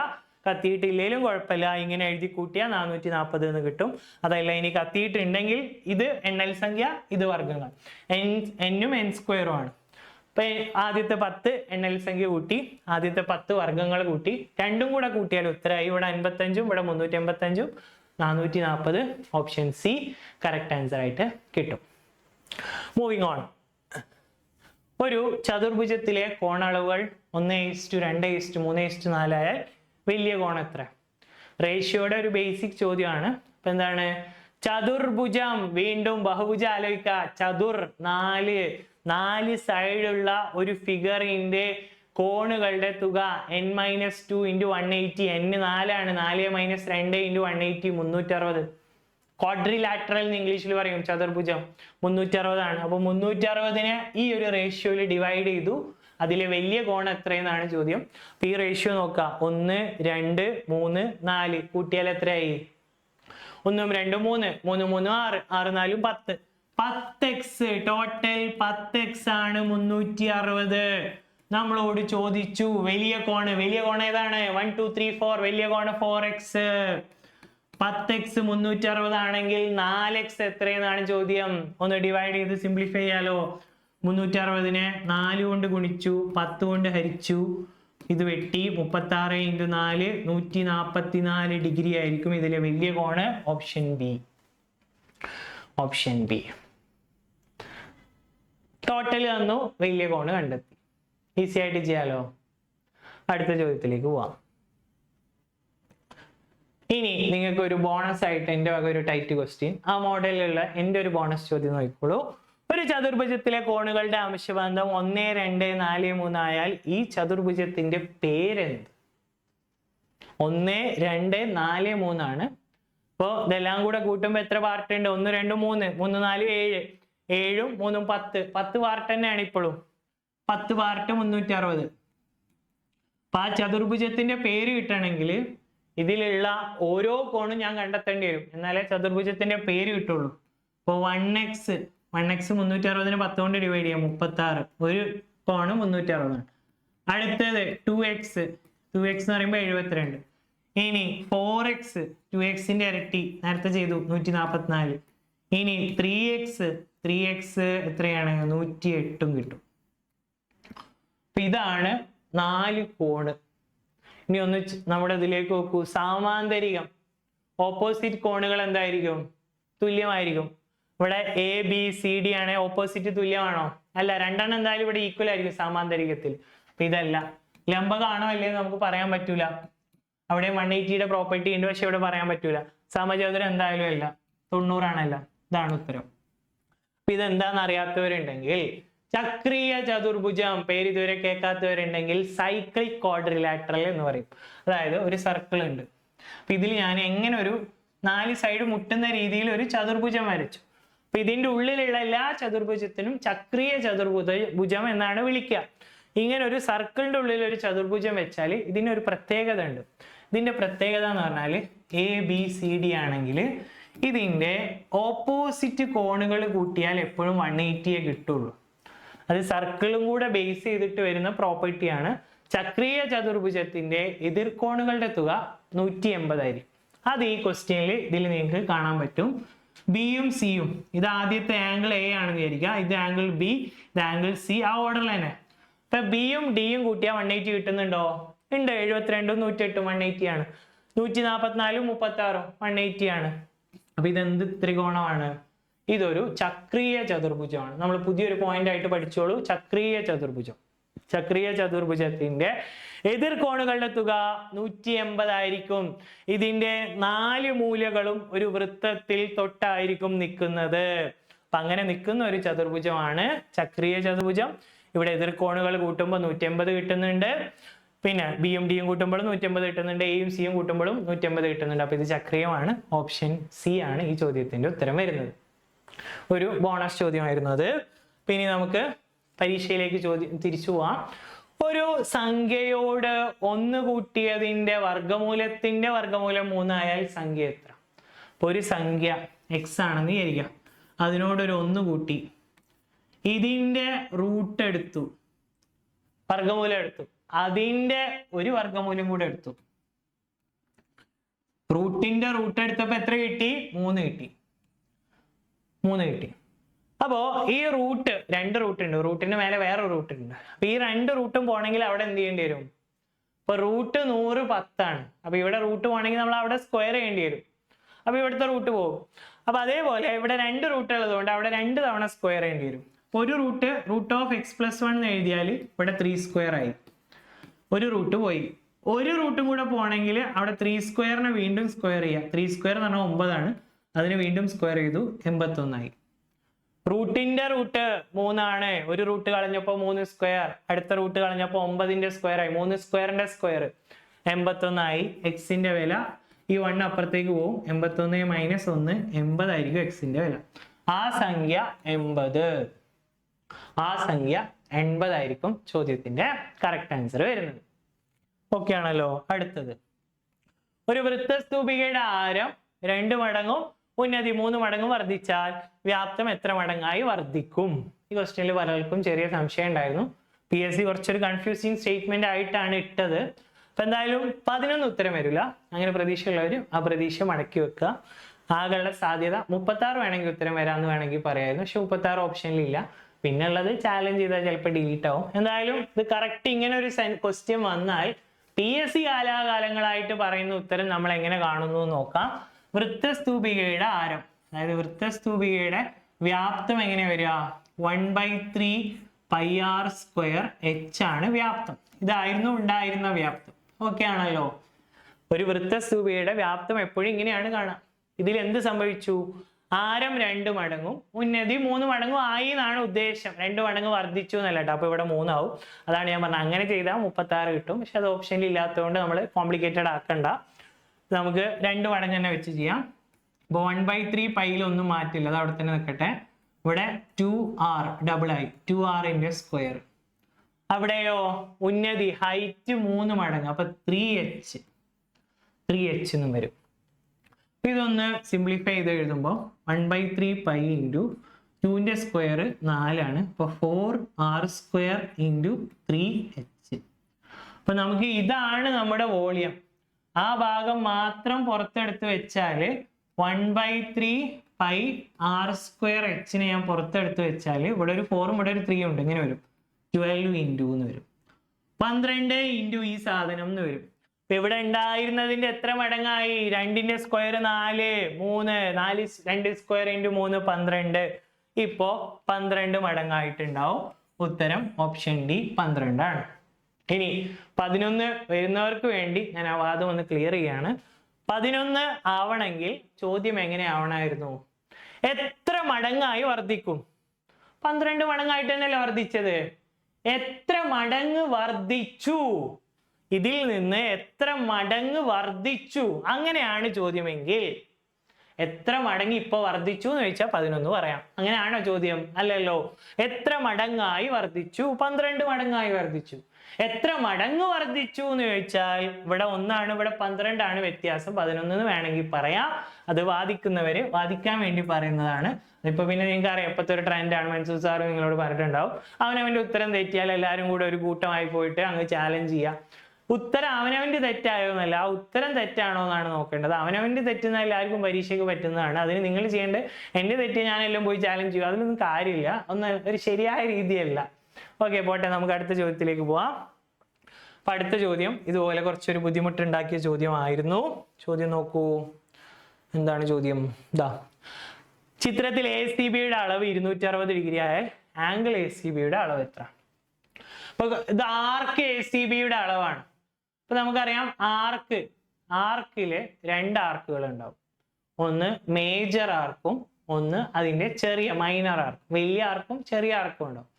കത്തിയിട്ടില്ലേലും കുഴപ്പമില്ല, ഇങ്ങനെ എഴുതി കൂട്ടിയാൽ 440 എന്ന് കിട്ടും. അതല്ല ഇനി കത്തിയിട്ടുണ്ടെങ്കിൽ ഇത് എണ്ണൽ സംഖ്യ, ഇത് വർഗങ്ങൾ, എന്നും n² ആണ്. അപ്പൊ ആദ്യത്തെ 10 എണ്ണൽ സംഖ്യ കൂട്ടി, ആദ്യത്തെ 10 വർഗങ്ങൾ കൂട്ടി, രണ്ടും കൂടെ കൂട്ടിയാൽ ഉത്തരമായി. ഇവിടെ 55ഉം ഇവിടെ 385ഉം 440. ഓപ്ഷൻ സി കറക്റ്റ് ആൻസർ ആയിട്ട് കിട്ടും. Moving on. ഒരു ചതുർഭുജത്തിലെ കോണളവുകൾ 1:2:3:4 ആയാൽ വലിയ കോണം എത്ര? റേഷ്യോയുടെ ഒരു ബേസിക് ചോദ്യമാണ്. അപ്പൊ എന്താണ് ചതുർഭുജം? വീണ്ടും ബഹുഭുജം ആലോചിക്കുക. ചതുർ, 4 സൈഡുള്ള ഒരു ഫിഗറിന്റെ കോണുകളുടെ തുക n-2 × 180. n 4 ആണ്. 4 - 2 × 180 360. ക്വാഡ്രിലാറ്ററൽ എന്ന് ഇംഗ്ലീഷിൽ പറയും ചതുർഭുജം. 360 ആണ്. അപ്പൊ 360നെ ഈ ഒരു റേഷ്യോയിൽ ഡിവൈഡ് ചെയ്തു. അതിലെ വലിയ കോണം എത്രയെന്നാണ് ചോദ്യം. അപ്പൊ ഈ റേഷ്യോ നോക്കാം. 1 2 3 4 കൂട്ടിയാൽ എത്രയായി? 1 2 3 3 3 6 6 4 10. 10x ടോട്ടൽ 10x ആണ് 360. നമ്മളോട് ചോദിച്ചു വലിയ കോണ്. വലിയ കോൺ ഏതാണ്? 1 2 3 4. വലിയ കോണ് 4x. 10x 360 ആണെങ്കിൽ 4x എത്രയെന്നാണ് ചോദ്യം. ഒന്ന് ഡിവൈഡ് ചെയ്ത് സിംപ്ലിഫൈ ചെയ്യാലോ. 360നെ 4 കൊണ്ട് ഗുണിച്ചു, 10 കൊണ്ട് ഹരിച്ചു, ഇത് വെട്ടി 36 × 4 144 ഡിഗ്രി ആയിരിക്കും ഇതിലെ വലിയ cone. Option B. Option B. Total തന്നു, വലിയ കോണ് കണ്ടെത്തി. ഈസി ആയിട്ട് ചെയ്യാലോ. അടുത്ത ചോദ്യത്തിലേക്ക് പോവാം. ഇനി നിങ്ങൾക്ക് ഒരു ബോണസ് ആയിട്ട് എൻ്റെ വക ഒരു ടൈറ്റ് ക്വസ്റ്റ്യൻ, ആ മോഡലിലുള്ള എൻ്റെ ഒരു ബോണസ് ചോദ്യം നോക്കിക്കോളൂ. ഒരു ചതുർഭുജത്തിലെ കോണുകളുടെ അംശബന്ധം 1 2 4 3 ആയാൽ ഈ ചതുർഭുജത്തിന്റെ പേരെന്ത്? 1 2 4 3 ആണ്. അപ്പോ ഇതെല്ലാം കൂടെ കൂട്ടുമ്പോ എത്ര പാർട്ട് ഉണ്ട്? 1 2 3 3 4 7 7ഉം 3ഉം 10 10 പാർട്ട് തന്നെയാണ് ഇപ്പോഴും. 10 പാർട്ട് 360. അപ്പൊ ആ ചതുർഭുജത്തിന്റെ പേര് കിട്ടണമെങ്കിൽ ഇതിലുള്ള ഓരോ കോണും ഞാൻ കണ്ടെത്തേണ്ടി വരും, എന്നാലേ ചതുർഭുജത്തിന്റെ പേര് കിട്ടുള്ളൂ. അപ്പൊ 1x 360നെ 10 കൊണ്ട് ഡിവൈഡ് ചെയ്യാം, 36. ഒരു കോണ് 360 ആണ്. അടുത്തത് 2x എന്ന് പറയുമ്പോൾ 72. ഇനി 4x 2xന്റെ ഇരട്ടി നേരത്തെ ചെയ്തു 144. ഇനി 3x എത്രയാണ്? 108 കിട്ടും. അപ്പൊ ഇതാണ് 4 കോണ്. ഇനി ഒന്ന് നമ്മുടെ ഇതിലേക്ക് നോക്കൂ. സാമാന്തരികം, ഓപ്പോസിറ്റ് കോണുകൾ എന്തായിരിക്കും? തുല്യമായിരിക്കും. ഇവിടെ ABCD ആണ്. ഓപ്പോസിറ്റ് തുല്യമാണോ? അല്ല, രണ്ടെണ്ണം എന്തായാലും ഇവിടെ ഈക്വൽ ആയിരിക്കും സാമാന്തരികത്തിൽ. അപ്പൊ ഇതല്ല. ലംബകാണോ അല്ലേ നമുക്ക് പറയാൻ പറ്റൂല. അവിടെ 180യുടെ പ്രോപ്പർട്ടി ഉണ്ട്, പക്ഷെ ഇവിടെ പറയാൻ പറ്റൂല. സമചതുരം എന്തായാലും അല്ല, 90 ആണല്ല. ഇതാണ് ഉത്തരം. അപ്പൊ ഇതെന്താന്ന് അറിയാത്തവരുണ്ടെങ്കിൽ ചക്രീയ ചതുർഭുജം, പേര് ഇതുവരെ കേൾക്കാത്തവരുണ്ടെങ്കിൽ സൈക്ലിക് ക്വാഡ്രിലാറ്ററൽ എന്ന് പറയും. അതായത് ഒരു സർക്കിൾ ഉണ്ട്. അപ്പൊ ഇതിൽ ഞാൻ എങ്ങനെ ഒരു 4 സൈഡ് മുട്ടുന്ന രീതിയിൽ ഒരു ചതുർഭുജം വരച്ചു. അപ്പൊ ഇതിന്റെ ഉള്ളിലുള്ള എല്ലാ ചതുർഭുജത്തിനും ചക്രീയ ചതുർഭുജം എന്നാണ് വിളിക്കുക. ഇങ്ങനെ ഒരു സർക്കിളിന്റെ ഉള്ളിൽ ഒരു ചതുർഭുജം വെച്ചാൽ ഇതിനൊരു പ്രത്യേകത ഉണ്ട്. ഇതിന്റെ പ്രത്യേകത എന്ന് പറഞ്ഞാൽ ABCD ആണെങ്കിൽ ഇതിന്റെ ഓപ്പോസിറ്റ് കോണുകൾ കൂട്ടിയാൽ എപ്പോഴും 180 കിട്ടുള്ളൂ. അത് സർക്കിളും കൂടെ ബേസ് ചെയ്തിട്ട് വരുന്ന പ്രോപ്പർട്ടിയാണ്. ചക്രീയ ചതുർഭുജത്തിന്റെ എതിർകോണുകളുടെ തുക 180 ആയിരിക്കും. അത് ഈ ക്വസ്റ്റ്യനിൽ ഇതിൽ നിങ്ങൾക്ക് കാണാൻ പറ്റും. ബിയും സിയും, ഇത് ആദ്യത്തെ ആംഗിൾ A ആണെന്ന് വിചാരിക്കുക, ഇത് ആംഗിൾ B, ഇത് ആംഗിൾ C, ആ ഓർഡറിൽ തന്നെ. ഇപ്പൊ ബിയും ഡിയും കൂട്ടിയാൽ 180 കിട്ടുന്നുണ്ടോ? ഉണ്ട്. 72 108 180 ആണ്. 144 36 180 ആണ്. അപ്പൊ ഇതെന്ത് ത്രികോണമാണ്? ഇതൊരു ചക്രീയ ചതുർഭുജമാണ്. നമ്മൾ പുതിയൊരു പോയിന്റ് ആയിട്ട് പഠിച്ചോളൂ. ചക്രീയ ചതുർഭുജം. ചക്രീയ ചതുർഭുജത്തിന്റെ എതിർകോണുകളുടെ തുക 180 ആയിരിക്കും. ഇതിന്റെ 4 മൂലകളും ഒരു വൃത്തത്തിൽ തൊട്ടായിരിക്കും നിൽക്കുന്നത്. അപ്പൊ അങ്ങനെ നിൽക്കുന്ന ഒരു ചതുർഭുജമാണ് ചക്രീയ ചതുർഭുജം. ഇവിടെ എതിർകോണുകൾ കൂട്ടുമ്പോൾ 180 കിട്ടുന്നുണ്ട്. പിന്നെ ബിയും ഡിയും കൂട്ടുമ്പോഴും 150 കിട്ടുന്നുണ്ട്, എയും സിയും കൂട്ടുമ്പോഴും 150 കിട്ടുന്നുണ്ട്. അപ്പൊ ഇത് ചക്രീയമാണ്. ഓപ്ഷൻ സി ആണ് ഈ ചോദ്യത്തിന്റെ ഉത്തരം വരുന്നത്. ഒരു ബോണസ് ചോദ്യമായിരുന്നു അത്. പിന്നെ നമുക്ക് പരീക്ഷയിലേക്ക് തിരിച്ചു പോവാം. ഒരു സംഖ്യയോട് 1 കൂട്ടിയതിന്റെ വർഗമൂലത്തിന്റെ വർഗമൂലം 3 ആയാൽ സംഖ്യ എത്ര? അപ്പൊ ഒരു സംഖ്യ എക്സ് ആണെന്ന് വിചാരിക്കാം, അതിനോടൊരു 1 കൂട്ടി, ഇതിന്റെ റൂട്ട് എടുത്തു, വർഗമൂലം എടുത്തു, അതിന്റെ ഒരു വർഗമൂലം കൂടെ എടുത്തു. റൂട്ടിന്റെ റൂട്ട് എടുത്തപ്പോ എത്ര കിട്ടി? 3 കിട്ടി. 3 കിട്ടി. അപ്പോ ഈ റൂട്ട്, 2 റൂട്ട് ഉണ്ട്, റൂട്ടിന്റെ മേലെ വേറെ റൂട്ട് ഉണ്ട്. അപ്പൊ ഈ 2 റൂട്ടും പോണെങ്കിൽ അവിടെ എന്ത് ചെയ്യേണ്ടി വരും? അപ്പൊ റൂട്ട് 100 10 ആണ്. അപ്പൊ ഇവിടെ റൂട്ട് പോകണമെങ്കിൽ നമ്മൾ അവിടെ സ്ക്വയർ ചെയ്യേണ്ടി വരും. അപ്പൊ ഇവിടുത്തെ റൂട്ട് പോകും. അപ്പൊ അതേപോലെ ഇവിടെ 2 റൂട്ട് ഉള്ളതുകൊണ്ട് അവിടെ 2 തവണ സ്ക്വയർ ചെയ്യേണ്ടി വരും. ഒരു root root of x plus 1 എന്ന് എഴുതിയാൽ ഇവിടെ 3 സ്ക്വയർ ആയി. ഒരു റൂട്ട് പോയി. ഒരു റൂട്ടും കൂടെ പോകണമെങ്കിൽ അവിടെ 3 സ്ക്വയറിനെ വീണ്ടും സ്ക്വയർ ചെയ്യാം. 3 സ്ക്വയർ എന്ന് പറഞ്ഞാൽ 9 ആണ്. അതിന് വീണ്ടും സ്ക്വയർ ചെയ്തു, 81 ആയി. റൂട്ടിന്റെ റൂട്ട് 3 ആണ്. ഒരു റൂട്ട് കളഞ്ഞപ്പോ 3 സ്ക്വയർ, അടുത്ത റൂട്ട് കളഞ്ഞപ്പോ 9ന്റെ സ്ക്വയർ ആയി. 3 സ്ക്വയറിന്റെ സ്ക്വയർ 81 ആയി. എക്സിന്റെ വില ഈ 1 അപ്പുറത്തേക്ക് പോകും. 81 മൈനസ് 1 80 ആയിരിക്കും എക്സിന്റെ വില. ആ സംഖ്യ 80. ആ സംഖ്യ 80 ആയിരിക്കും ചോദ്യത്തിന്റെ കറക്റ്റ് ആൻസർ വരുന്നത്. ഓക്കെ ആണല്ലോ. അടുത്തത്, ഒരു വൃത്തസ്തൂപികയുടെ ആരം 2 മടങ്ങും ഉന്നതി 3 മടങ്ങും വർദ്ധിച്ചാൽ വ്യാപ്തം എത്ര മടങ്ങായി വർദ്ധിക്കും? ഈ ക്വസ്റ്റ്യനിൽ പലർക്കും ചെറിയ സംശയം ഉണ്ടായിരുന്നു. PSC കുറച്ചൊരു കൺഫ്യൂസിങ് സ്റ്റേറ്റ്മെന്റ് ആയിട്ടാണ് ഇട്ടത്. അപ്പൊ എന്തായാലും 11 ഉത്തരം വരില്ല. അങ്ങനെ പ്രതീക്ഷയുള്ളവർ ആ പ്രതീക്ഷ മടക്കി വെക്കുക. ആകെയുള്ള സാധ്യത 36 വേണമെങ്കിൽ ഉത്തരം വരാമെന്ന് വേണമെങ്കിൽ പറയായിരുന്നു. പക്ഷെ 36 ഓപ്ഷനിൽ ഇല്ല. പിന്നെ ഉള്ളത് ചാലഞ്ച് ചെയ്താൽ ചിലപ്പോൾ ഡിലീറ്റ് ആവും. എന്തായാലും ഇത് കറക്റ്റ് ഇങ്ങനെ ഒരു ക്വസ്റ്റ്യൻ വന്നാൽ PSC കാലാകാലങ്ങളായിട്ട് പറയുന്ന ഉത്തരം നമ്മൾ എങ്ങനെ കാണുന്നു നോക്കാം. വൃത്തസ്തൂപികയുടെ ആരം, അതായത് വൃത്തസ്തൂപികയുടെ വ്യാപ്തം എങ്ങനെ വരിക? 1/3 πr² h ആണ് വ്യാപ്തം. ഇതായിരുന്നു ഉണ്ടായിരുന്ന വ്യാപ്തം. ഓക്കെ ആണല്ലോ. ഒരു വൃത്തസ്തൂപികയുടെ വ്യാപ്തം എപ്പോഴും ഇങ്ങനെയാണ് കാണാം. ഇതിൽ എന്ത് സംഭവിച്ചു? ആരം 2 മടങ്ങും ഉന്നതി 3 മടങ്ങും ആയി എന്നാണ് ഉദ്ദേശം. 2 മടങ്ങ് വർദ്ധിച്ചു എന്നല്ല കേട്ടോ. അപ്പൊ ഇവിടെ 3 ആവും. അതാണ് ഞാൻ പറഞ്ഞത്. അങ്ങനെ ചെയ്താൽ 36 കിട്ടും. പക്ഷെ അത് ഓപ്ഷനിൽ ഇല്ലാത്തതുകൊണ്ട് നമ്മൾ കോംപ്ലിക്കേറ്റഡ് ആക്കണ്ട. നമുക്ക് 2 മടങ്ങ് തന്നെ വെച്ച് ചെയ്യാം. അപ്പൊ 1/3 പൈയിൽ ഒന്നും മാറ്റില്ല, അത് അവിടെ തന്നെ നിൽക്കട്ടെ. ഇവിടെ 2r ഡബിൾ ആയി, 2r സ്ക്വയർ. അവിടെയോ ഉന്നതി ഹൈറ്റ് 3 മടങ്ങ്, അപ്പൊ 3h എന്നും വരും. ഇതൊന്ന് സിംപ്ലിഫൈ ചെയ്ത് എഴുതുമ്പോൾ 1/3 പൈ ഇൻറ്റു 2ന്റെ സ്ക്വയർ 4 ആണ്. അപ്പൊ 4r² ഇൻറ്റു 3h. അപ്പൊ നമുക്ക് ഇതാണ് നമ്മുടെ വോളിയം. ആ ഭാഗം മാത്രം പുറത്തെടുത്ത് വെച്ചാൽ 1/3 പൈ r² h ഞാൻ പുറത്തെടുത്ത് വെച്ചാൽ ഇവിടെ ഒരു 4 ഇവിടെ ഒരു 3 ഉണ്ട്, ഇങ്ങനെ വരും. 12 ഇൻറ്റു എന്ന് വരും. 12 ഇൻറ്റു ഈ സാധനം എന്ന് വരും. ഇപ്പൊ ഇവിടെ ഉണ്ടായിരുന്നതിന്റെ എത്ര മടങ്ങായി? 2ന്റെ സ്ക്വയർ 4, 3, 2 സ്ക്വയർ ഇൻറ്റു 3 12. ഇപ്പോ 12 മടങ്ങായിട്ടുണ്ടാവും. ഉത്തരം ഓപ്ഷൻ ഡി 12 ആണ്. ഇനി 11 വരുന്നവർക്ക് വേണ്ടി ഞാൻ ആ വാദം ഒന്ന് ക്ലിയർ ചെയ്യാണ്. 11 ആവണമെങ്കിൽ ചോദ്യം എങ്ങനെ ആവണമായിരുന്നു? എത്ര മടങ്ങായി വർദ്ധിക്കും? 12 മടങ്ങായിട്ട് തന്നെയല്ലേ വർദ്ധിച്ചത്. എത്ര മടങ്ങ് വർദ്ധിച്ചു? ഇതിൽ നിന്ന് എത്ര മടങ്ങ് വർദ്ധിച്ചു? അങ്ങനെയാണ് ചോദ്യമെങ്കിൽ എത്ര മടങ്ങ് ഇപ്പൊ വർദ്ധിച്ചു എന്ന് ചോദിച്ചാൽ 11 പറയാം. അങ്ങനെയാണോ ചോദ്യം? അല്ലല്ലോ. എത്ര മടങ്ങായി വർദ്ധിച്ചു? 12 മടങ്ങായി വർദ്ധിച്ചു. എത്ര മടങ്ങ് വർദ്ധിച്ചു എന്ന് ചോദിച്ചാൽ ഇവിടെ 1 ആണ്, ഇവിടെ 12 ആണ് വ്യത്യാസം. 11 എന്ന് വേണമെങ്കിൽ പറയാം. അത് വാദിക്കുന്നവര് വാദിക്കാൻ വേണ്ടി പറയുന്നതാണ്. ഇപ്പൊ പിന്നെ നിങ്ങൾക്ക് അറിയാം, ഇപ്പോഴത്തെ ഒരു ട്രെൻഡാണ്. മൻസൂർ സാർ നിങ്ങളോട് പറഞ്ഞിട്ടുണ്ടാവും, അവനവന്റെ ഉത്തരം തെറ്റിയാൽ എല്ലാവരും കൂടെ ഒരു കൂട്ടമായി പോയിട്ട് അങ്ങ് ചാലഞ്ച് ചെയ്യാം. ഉത്തരം അവനവന്റെ തെറ്റായോ എന്നല്ല, ആ ഉത്തരം തെറ്റാണോ എന്നാണ് നോക്കേണ്ടത്. അവനവന്റെ തെറ്റുന്ന എല്ലാവർക്കും പരീക്ഷയ്ക്ക് പറ്റുന്നതാണ്. അതിന് നിങ്ങൾ ചെയ്യേണ്ടത് എന്റെ തെറ്റ് ഞാനെല്ലാം പോയി ചാലഞ്ച് ചെയ്യും, അതിലൊന്നും കാര്യമില്ല. ഒരു ശരിയായ രീതിയല്ല. ഓക്കെ, പോട്ടെ, നമുക്ക് അടുത്ത ചോദ്യത്തിലേക്ക് പോവാം. അപ്പൊ അടുത്ത ചോദ്യം ഇതുപോലെ കുറച്ചൊരു ബുദ്ധിമുട്ടുണ്ടാക്കിയ ചോദ്യമായിരുന്നു. ചോദ്യം നോക്കൂ, എന്താണ് ചോദ്യം? ഇതാ, ചിത്രത്തിൽ ACBയുടെ അളവ് 260 ഡിഗ്രി ആയാൽ ആംഗിൾ ACBയുടെ അളവ് എത്ര? അപ്പൊ ഇത് ആർക്ക് ACBയുടെ അളവാണ്. അപ്പൊ നമുക്കറിയാം ആർക്കില് 2 ആർക്കുകൾ ഉണ്ടാവും. ഒന്ന് മേജർ ആർക്കും ഒന്ന് അതിന്റെ ചെറിയ മൈനർ ആർക്കും. വലിയ ആർക്കും ചെറിയ ആർക്കും ഉണ്ടാവും.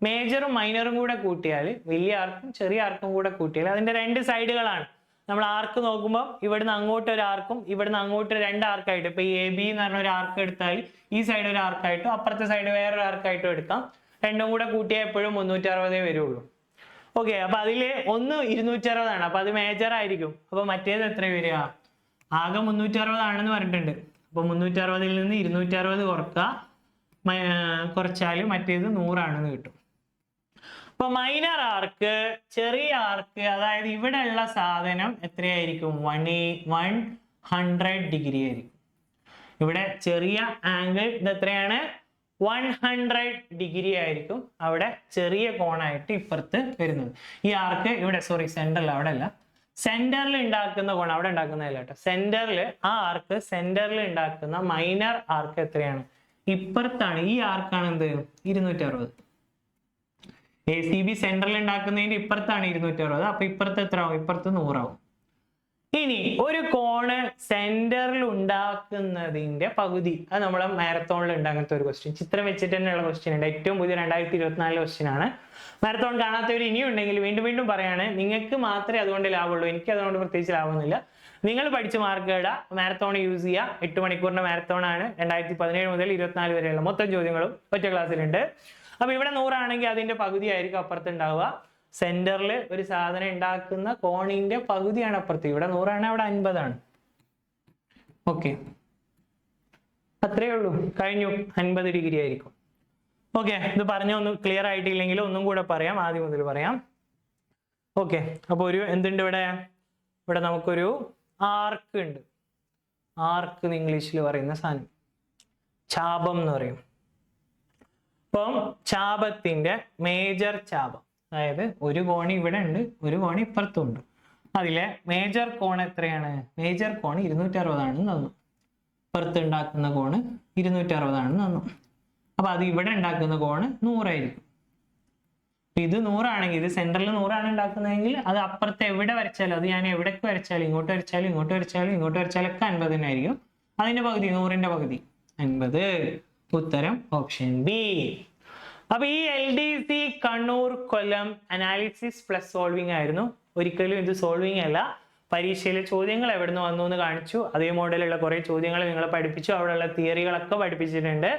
മേജറും മൈനറും കൂടെ കൂട്ടിയാൽ വലിയ ആർക്കും ചെറിയ ആർക്കും കൂടെ കൂട്ടിയാൽ അതിന്റെ രണ്ട് സൈഡുകളാണ്. നമ്മൾ ആർക്ക് നോക്കുമ്പോൾ ഇവിടുന്ന് അങ്ങോട്ട് ഒരു ആർക്കും ഇവിടുന്ന് അങ്ങോട്ട് രണ്ട് ആർക്കായിട്ട്, ഇപ്പൊ എ ബി എന്ന് പറഞ്ഞ ഒരു ആർക്ക് എടുത്താൽ ഈ സൈഡ് ഒരു ആർക്കായിട്ടും അപ്പുറത്തെ സൈഡ് വേറൊരു ആർക്കായിട്ടും എടുക്കാം. രണ്ടും കൂടെ കൂട്ടിയാൽ എപ്പോഴും 360 വരുള്ളൂ. ഓക്കെ, അപ്പൊ അതില് ഒന്ന് 260 അപ്പൊ അത് മേജർ ആയിരിക്കും. അപ്പൊ മറ്റേത് എത്ര വരിക? ആകെ 360 ആണെന്ന് പറഞ്ഞിട്ടുണ്ട്. അപ്പൊ 360 നിന്ന് 260 കുറച്ചാൽ മറ്റേത് 100 ആണെന്ന് കിട്ടും. അപ്പൊ മൈനർ ആർക്ക്, ചെറിയ ആർക്ക്, അതായത് ഇവിടെ ഉള്ള സാധനം എത്രയായിരിക്കും? 100 ഡിഗ്രി ആയിരിക്കും. ഇവിടെ ചെറിയ ആംഗിൾ ഇത് എത്രയാണ്? 100 ഡിഗ്രി ആയിരിക്കും അവിടെ ചെറിയ കോണായിട്ട് ഇപ്പുറത്ത് വരുന്നത്. ഈ ആർക്ക് ഇവിടെ, സോറി സെന്ററിൽ, അവിടെ അല്ല, സെന്ററിൽ ഉണ്ടാക്കുന്ന കോൺ അവിടെ ഉണ്ടാക്കുന്നതല്ല കേട്ടോ. സെന്ററിൽ ആ ആർക്ക് സെന്ററിൽ ഉണ്ടാക്കുന്ന മൈനർ ആർക്ക് എത്രയാണ്? ഇപ്പുറത്താണ്. ഈ ആർക്കാണ് എന്ത്? 260. ACB സെന്ററിൽ ഉണ്ടാക്കുന്നതിന്റെ ഇപ്പുറത്താണ് 260. അപ്പൊ ഇപ്പുറത്ത് എത്ര ആവും? ഇപ്പുറത്ത് 100 ആവും. ഇനി ഒരു കോണ് സെന്ററിൽ ഉണ്ടാക്കുന്നതിന്റെ പകുതി, അത് നമ്മളെ മാരത്തോണിൽ ഉണ്ട് അങ്ങനത്തെ ഒരു ക്വസ്റ്റ്യൻ. ചിത്രം വെച്ചിട്ട് തന്നെയുള്ള ക്വസ്റ്റ്യൻ ഉണ്ട്. ഏറ്റവും പുതിയ 2024 ക്വസ്റ്റ്യൻ ആണ്. മാരത്തോൺ കാണാത്തവർ ഇനിയും ഉണ്ടെങ്കിൽ വീണ്ടും വീണ്ടും പറയാണ്, നിങ്ങൾക്ക് മാത്രമേ അതുകൊണ്ട് ലാഭമുള്ളൂ, എനിക്ക് അതുകൊണ്ട് പ്രത്യേകിച്ച് ലാഭമൊന്നുമില്ല. നിങ്ങൾ പഠിച്ച് മാർക്ക് ഇടുക, മാരത്തോൺ യൂസ് ചെയ്യുക. 8 മണിക്കൂറിന്റെ മാരത്തോൺ ആണ്. 2017 മുതൽ 24 വരെയുള്ള മൊത്തം ചോദ്യങ്ങളും ഒറ്റ ക്ലാസ്സിലുണ്ട്. അപ്പൊ ഇവിടെ 100 ആണെങ്കിൽ അതിന്റെ പകുതി ആയിരിക്കും അപ്പുറത്ത് ഉണ്ടാവുക. സെന്ററിൽ ഒരു സാധനം ഉണ്ടാക്കുന്ന കോണിന്റെ പകുതിയാണ് അപ്പുറത്ത്. ഇവിടെ 100 ആണ്, അവിടെ 50 ആണ്. ഓക്കെ, അത്രേ ഉള്ളൂ, കഴിഞ്ഞു. 50 ഡിഗ്രി ആയിരിക്കും. ഓക്കെ, ഇത് പറഞ്ഞ ഒന്ന് ക്ലിയർ ആയിട്ടില്ലെങ്കിൽ ഒന്നും കൂടെ പറയാം, ആദ്യം മുതൽ പറയാം. ഓക്കെ, അപ്പൊ ഒരു എന്തുണ്ട് ഇവിടെ? ഇവിടെ നമുക്കൊരു ആർക്ക് ഉണ്ട്. ആർക്ക് ഇംഗ്ലീഷിൽ പറയുന്ന സാധനം ചാപം എന്ന് പറയും. അപ്പം ചാപത്തിന്റെ മേജർ ചാപം, അതായത് ഒരു കോണി ഇവിടെ ഉണ്ട്, ഒരു കോണി ഇപ്പുറത്തും ഉണ്ട്. അതിലെ മേജർ കോൺ എത്രയാണ്? മേജർ കോൺ 260 ആണെന്ന് തന്നു. ഇപ്പുറത്ത് ഉണ്ടാക്കുന്ന കോണ് 260 ആണെന്ന് തന്നു. അപ്പൊ അത് ഇവിടെ ഉണ്ടാക്കുന്ന കോണ് 100 ആയിരിക്കും. ഇത് 100 ആണെങ്കിൽ, ഇത് സെന്ററിൽ 100 ആണ് ഉണ്ടാക്കുന്നതെങ്കിൽ അത് അപ്പുറത്ത് എവിടെ വരച്ചാലും, അത് ഞാൻ എവിടേക്ക് വരച്ചാലും, ഇങ്ങോട്ട് വരച്ചാലും ഇങ്ങോട്ട് വരച്ചാലും ഇങ്ങോട്ട് വരച്ചാലൊക്കെ 50 തന്നെ ആയിരിക്കും. അതിന്റെ പകുതി, 100ന്റെ പകുതി 50. ഉത്തരം ഓപ്ഷൻ ബി. അപ്പൊ ഈ LDC Kannur Kollam analysis plus solving ആയിരുന്നു. ഒരിക്കലും ഇത് സോൾവിംഗ് അല്ല. പരീക്ഷയിലെ ചോദ്യങ്ങൾ എവിടെ നിന്ന് വന്നു എന്ന് കാണിച്ചു. അതേ മോഡലുള്ള കുറെ ചോദ്യങ്ങൾ നിങ്ങളെ പഠിപ്പിച്ചു. അവിടെയുള്ള തിയറികളൊക്കെ പഠിപ്പിച്ചിട്ടുണ്ട്.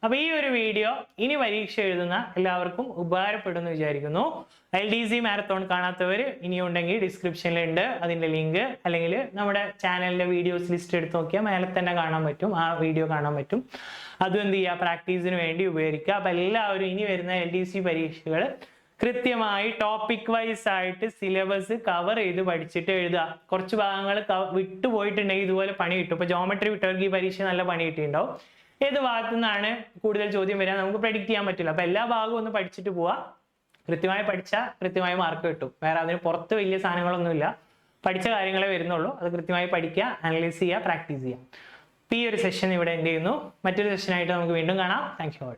അപ്പൊ ഈ ഒരു വീഡിയോ ഇനി പരീക്ഷ എഴുതുന്ന എല്ലാവർക്കും ഉപകാരപ്പെടുമെന്ന് വിചാരിക്കുന്നു. LDC മാരത്തോൺ കാണാത്തവർ ഇനിയുണ്ടെങ്കിൽ ഡിസ്ക്രിപ്ഷനിലുണ്ട് അതിന്റെ ലിങ്ക്, അല്ലെങ്കിൽ നമ്മുടെ ചാനലിന്റെ വീഡിയോസ് ലിസ്റ്റ് എടുത്ത് നോക്കിയാൽ മേലെ തന്നെ കാണാൻ പറ്റും, ആ വീഡിയോ കാണാൻ പറ്റും. അതും എന്ത് ചെയ്യുക, പ്രാക്ടീസിന് വേണ്ടി ഉപയോഗിക്കുക. അപ്പൊ എല്ലാവരും ഇനി വരുന്ന LDC പരീക്ഷകൾ കൃത്യമായി ടോപ്പിക് വൈസ് ആയിട്ട് സിലബസ് കവർ ചെയ്ത് പഠിച്ചിട്ട് എഴുതുക. കുറച്ച് ഭാഗങ്ങൾ വിട്ടുപോയിട്ടുണ്ടെങ്കിൽ ഇതുപോലെ പണി കിട്ടും. ഇപ്പൊ ജോമെട്രി വിട്ടവർക്ക് ഈ പരീക്ഷ നല്ല പണി കിട്ടിയിട്ടുണ്ടാവും. ഏത് ഭാഗത്തു നിന്നാണ് കൂടുതൽ ചോദ്യം വരിക നമുക്ക് പ്രെഡിക്റ്റ് ചെയ്യാൻ പറ്റില്ല. അപ്പൊ എല്ലാ ഭാഗവും ഒന്ന് പഠിച്ചിട്ട് പോവാ. കൃത്യമായി പഠിച്ചാൽ കൃത്യമായി മാർക്ക് കിട്ടും. വേറെ അതിന് പുറത്ത് വലിയ സാധനങ്ങളൊന്നുമില്ല. പഠിച്ച കാര്യങ്ങളെ വരുന്നുള്ളൂ. അത് കൃത്യമായി പഠിക്കുക, അനലൈസ് ചെയ്യുക, പ്രാക്ടീസ് ചെയ്യുക. ഈ ഒരു സെഷൻ ഇവിടെ എൻഡ് ചെയ്യുന്നു. മറ്റൊരു സെഷനായിട്ട് നമുക്ക് വീണ്ടും കാണാം. Thank you all.